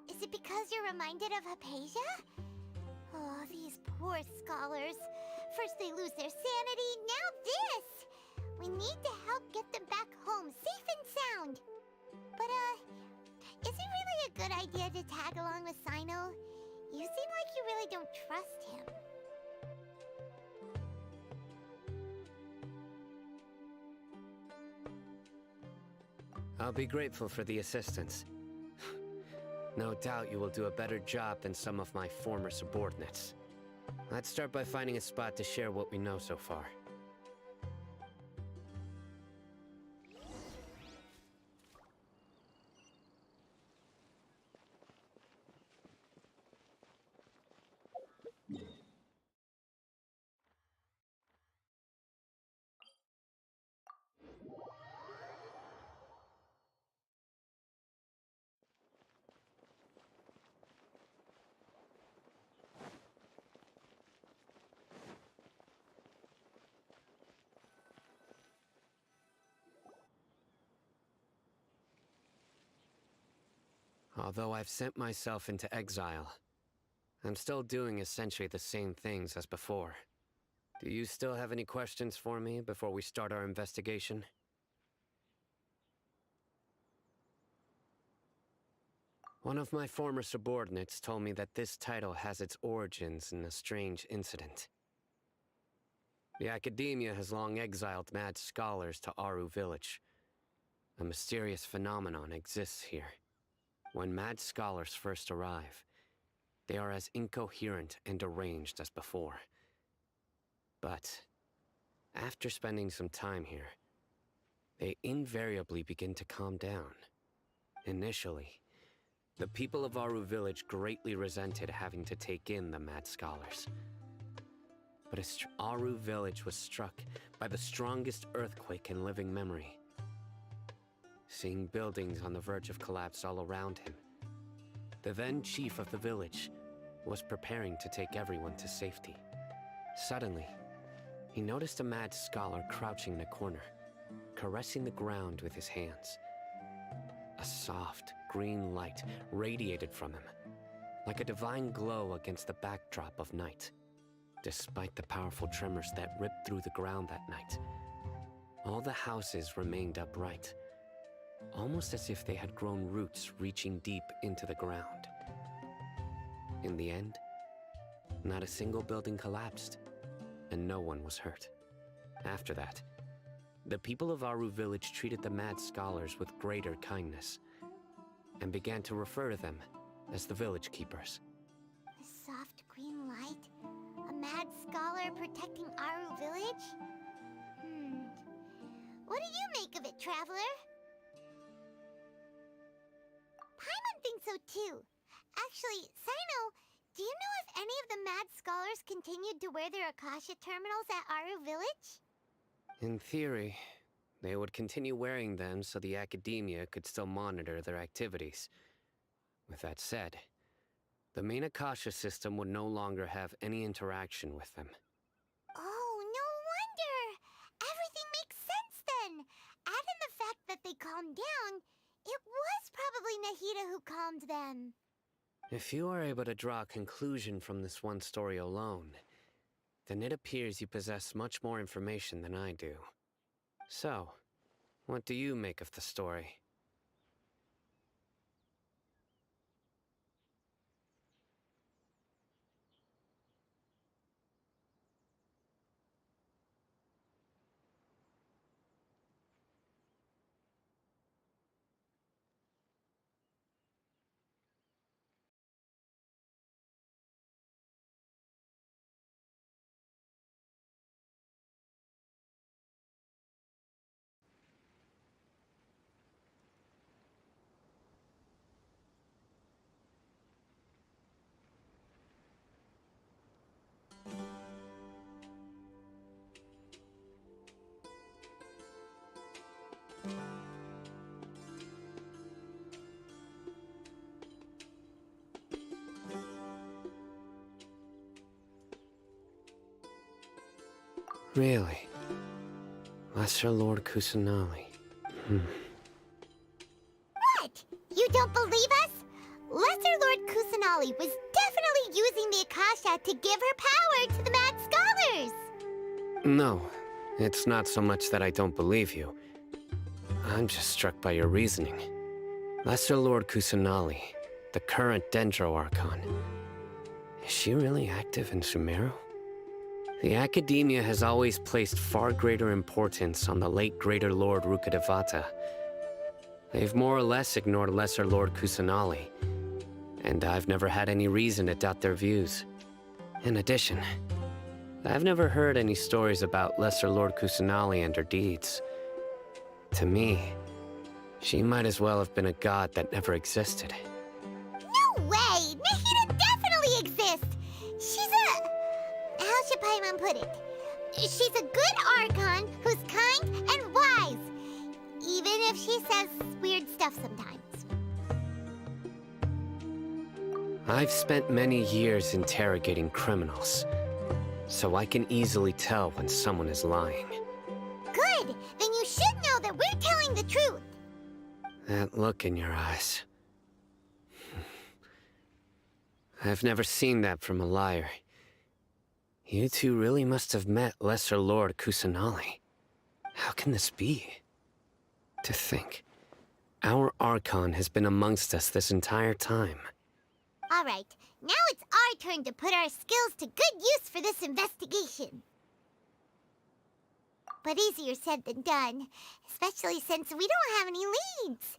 Is it because you're reminded of Hypatia? Oh, these poor scholars. First they lose their sanity, now this! We need to help get them back home, safe and sound. But, is it really a good idea to tag along with Sino? You seem like you really don't trust him. I'll be grateful for the assistance. No doubt you will do a better job than some of my former subordinates. Let's start by finding a spot to share what we know so far. Although I've sent myself into exile, I'm still doing essentially the same things as before. Do you still have any questions for me before we start our investigation? One of my former subordinates told me that this title has its origins in a strange incident. The Academia has long exiled mad scholars to Aru Village. A mysterious phenomenon exists here. When mad scholars first arrive, they are as incoherent and deranged as before. But after spending some time here, they invariably begin to calm down. Initially, the people of Aru Village greatly resented having to take in the mad scholars. But Aru Village was struck by the strongest earthquake in living memory. Seeing buildings on the verge of collapse all around him, the then chief of the village was preparing to take everyone to safety. Suddenly, he noticed a mad scholar crouching in a corner, caressing the ground with his hands. A soft, green light radiated from him, like a divine glow against the backdrop of night. Despite the powerful tremors that ripped through the ground that night, all the houses remained upright, almost as if they had grown roots reaching deep into the ground. In the end, not a single building collapsed, and no one was hurt. After that, the people of Aru Village treated the mad scholars with greater kindness, and began to refer to them as the village keepers. A soft green light? A mad scholar protecting Aru Village? What do you make of it, Traveler? Paimon thinks so too. Actually, Sino, do you know if any of the mad scholars continued to wear their Akasha terminals at Aru Village? In theory, they would continue wearing them so the Academia could still monitor their activities. With that said, the main Akasha system would no longer have any interaction with them. Oh, no wonder! Everything makes sense then! Add in the fact that they calmed down, it was probably Nahida who calmed them. If you are able to draw a conclusion from this one story alone, then it appears you possess much more information than I do. So, what do you make of the story? Really? Lesser Lord Kusanali. What? You don't believe us? Lesser Lord Kusanali was definitely using the Akasha to give her power to the mad scholars! No, it's not so much that I don't believe you. I'm just struck by your reasoning. Lesser Lord Kusanali, the current Dendro Archon. Is she really active in Sumero? The Academia has always placed far greater importance on the late Greater Lord Rukkhadevata. They've more or less ignored Lesser Lord Kusanali, and I've never had any reason to doubt their views. In addition, I've never heard any stories about Lesser Lord Kusanali and her deeds. To me, she might as well have been a god that never existed. No way! Nahida definitely exists! She's a... how should Paimon put it? She's a good Archon who's kind and wise, even if she says weird stuff sometimes. I've spent many years interrogating criminals, so I can easily tell when someone is lying. Good! Then you should know that we're telling the truth! That look in your eyes. I've never seen that from a liar. You two really must have met Lesser Lord Kusanali. How can this be? To think, our Archon has been amongst us this entire time. All right, now it's our turn to put our skills to good use for this investigation. But easier said than done, especially since we don't have any leads.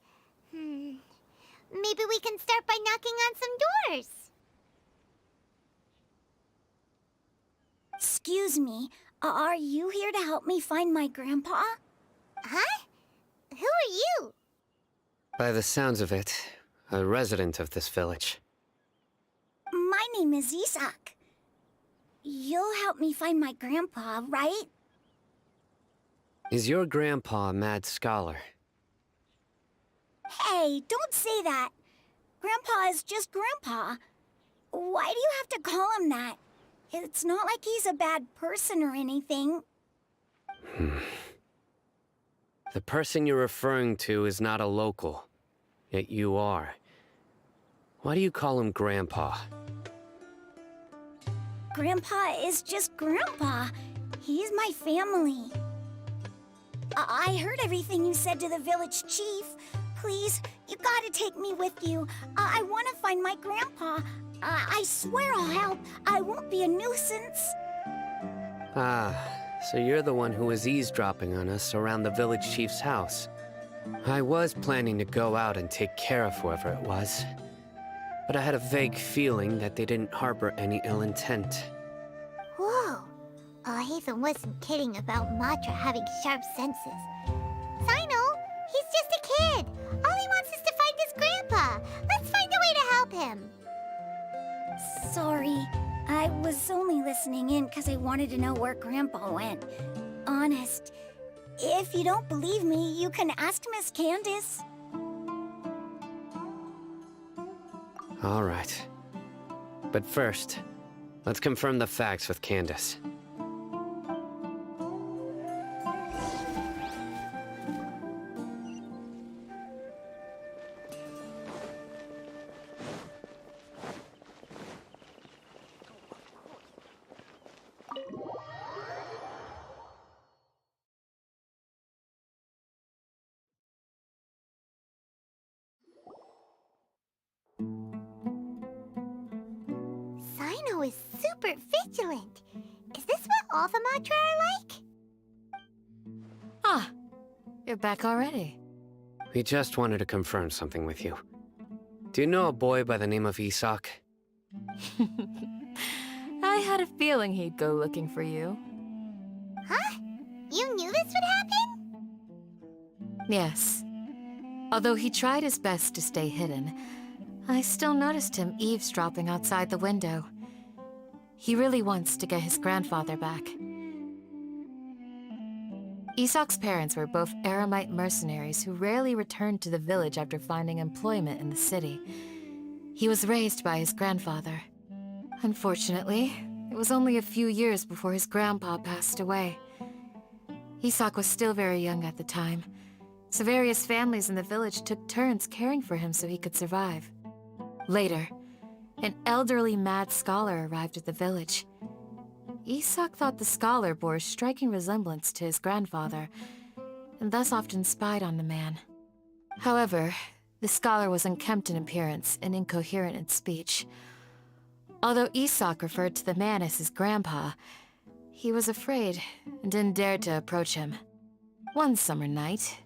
Maybe we can start by knocking on some doors. Excuse me, are you here to help me find my grandpa? Huh? Who are you? By the sounds of it, a resident of this village. My name is Isak. You'll help me find my grandpa, right? Is your grandpa a mad scholar? Hey, don't say that. Grandpa is just Grandpa. Why do you have to call him that? It's not like he's a bad person or anything. The person you're referring to is not a local, yet you are. Why do you call him Grandpa? Grandpa is just Grandpa. He's my family. I heard everything you said to the village chief. Please, you gotta take me with you. I want to find my grandpa. I swear I'll help. I won't be a nuisance. Ah, so you're the one who was eavesdropping on us around the village chief's house. I was planning to go out and take care of whoever it was, but I had a vague feeling that they didn't harbor any ill intent. Whoa. Hatham wasn't kidding about Matra having sharp senses. Sino, he's just a kid. All he wants is to find his grandpa. Let's find a way to help him. Sorry. I was only listening in because I wanted to know where Grandpa went. Honest. If you don't believe me, you can ask Miss Candace. All right. But first, let's confirm the facts with Candace. Sino is super vigilant. Is this what all the Matra are like? Ah, you're back already. We just wanted to confirm something with you. Do you know a boy by the name of Isak? I had a feeling he'd go looking for you. Huh? You knew this would happen? Yes. Although he tried his best to stay hidden, I still noticed him eavesdropping outside the window. He really wants to get his grandfather back. Isak's parents were both Aramite mercenaries who rarely returned to the village after finding employment in the city. He was raised by his grandfather. Unfortunately, it was only a few years before his grandpa passed away. Isak was still very young at the time, so various families in the village took turns caring for him so he could survive. Later, an elderly mad scholar arrived at the village. Isak thought the scholar bore a striking resemblance to his grandfather, and thus often spied on the man. However, the scholar was unkempt in appearance and incoherent in speech. Although Isak referred to the man as his grandpa, he was afraid and didn't dare to approach him. One summer night,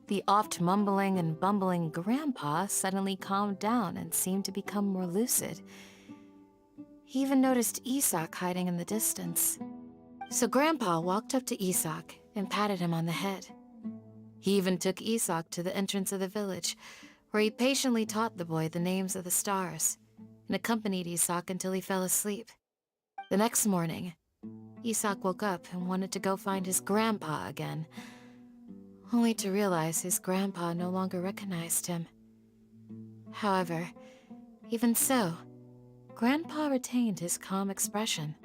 the oft mumbling and bumbling grandpa suddenly calmed down and seemed to become more lucid. He even noticed Isak hiding in the distance. So Grandpa walked up to Isak and patted him on the head. He even took Isak to the entrance of the village, where he patiently taught the boy the names of the stars, and accompanied Isak until he fell asleep. The next morning, Isak woke up and wanted to go find his grandpa again, only to realize his grandpa no longer recognized him. However, even so, Grandpa retained his calm expression.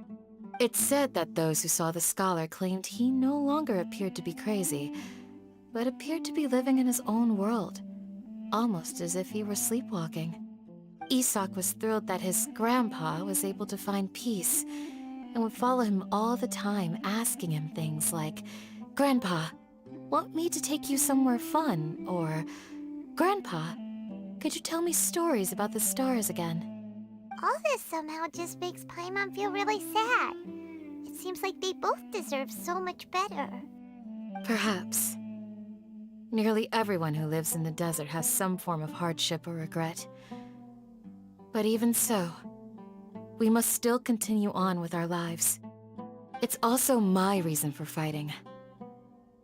It's said that those who saw the scholar claimed he no longer appeared to be crazy, but appeared to be living in his own world, almost as if he were sleepwalking. Isak was thrilled that his grandpa was able to find peace and would follow him all the time, asking him things like, "Grandpa, want me to take you somewhere fun?" Or, "Grandpa, could you tell me stories about the stars again?" All this somehow just makes Paimon feel really sad. It seems like they both deserve so much better. Perhaps. Nearly everyone who lives in the desert has some form of hardship or regret. But even so, we must still continue on with our lives. It's also my reason for fighting.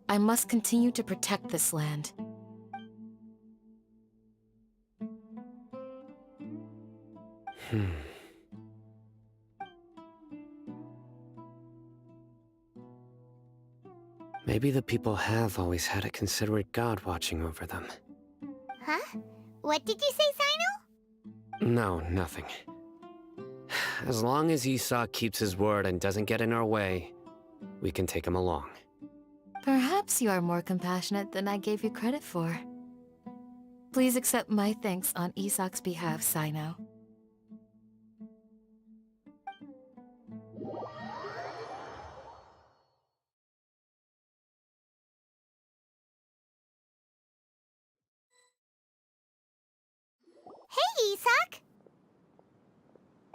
I must continue to protect this land. Maybe the people have always had a considerate god watching over them. Huh? What did you say, Sino? No, nothing. As long as Isak keeps his word and doesn't get in our way, we can take him along. Perhaps you are more compassionate than I gave you credit for. Please accept my thanks on Isak's behalf, Sino. Hey, Isak!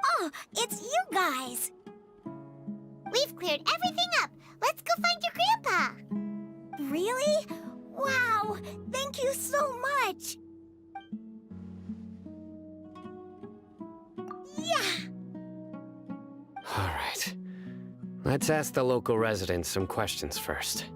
Oh, it's you guys! We've cleared everything up. Let's go find your grandpa. Really? Wow! Thank you so much! Yeah! All right. Let's ask the local residents some questions first.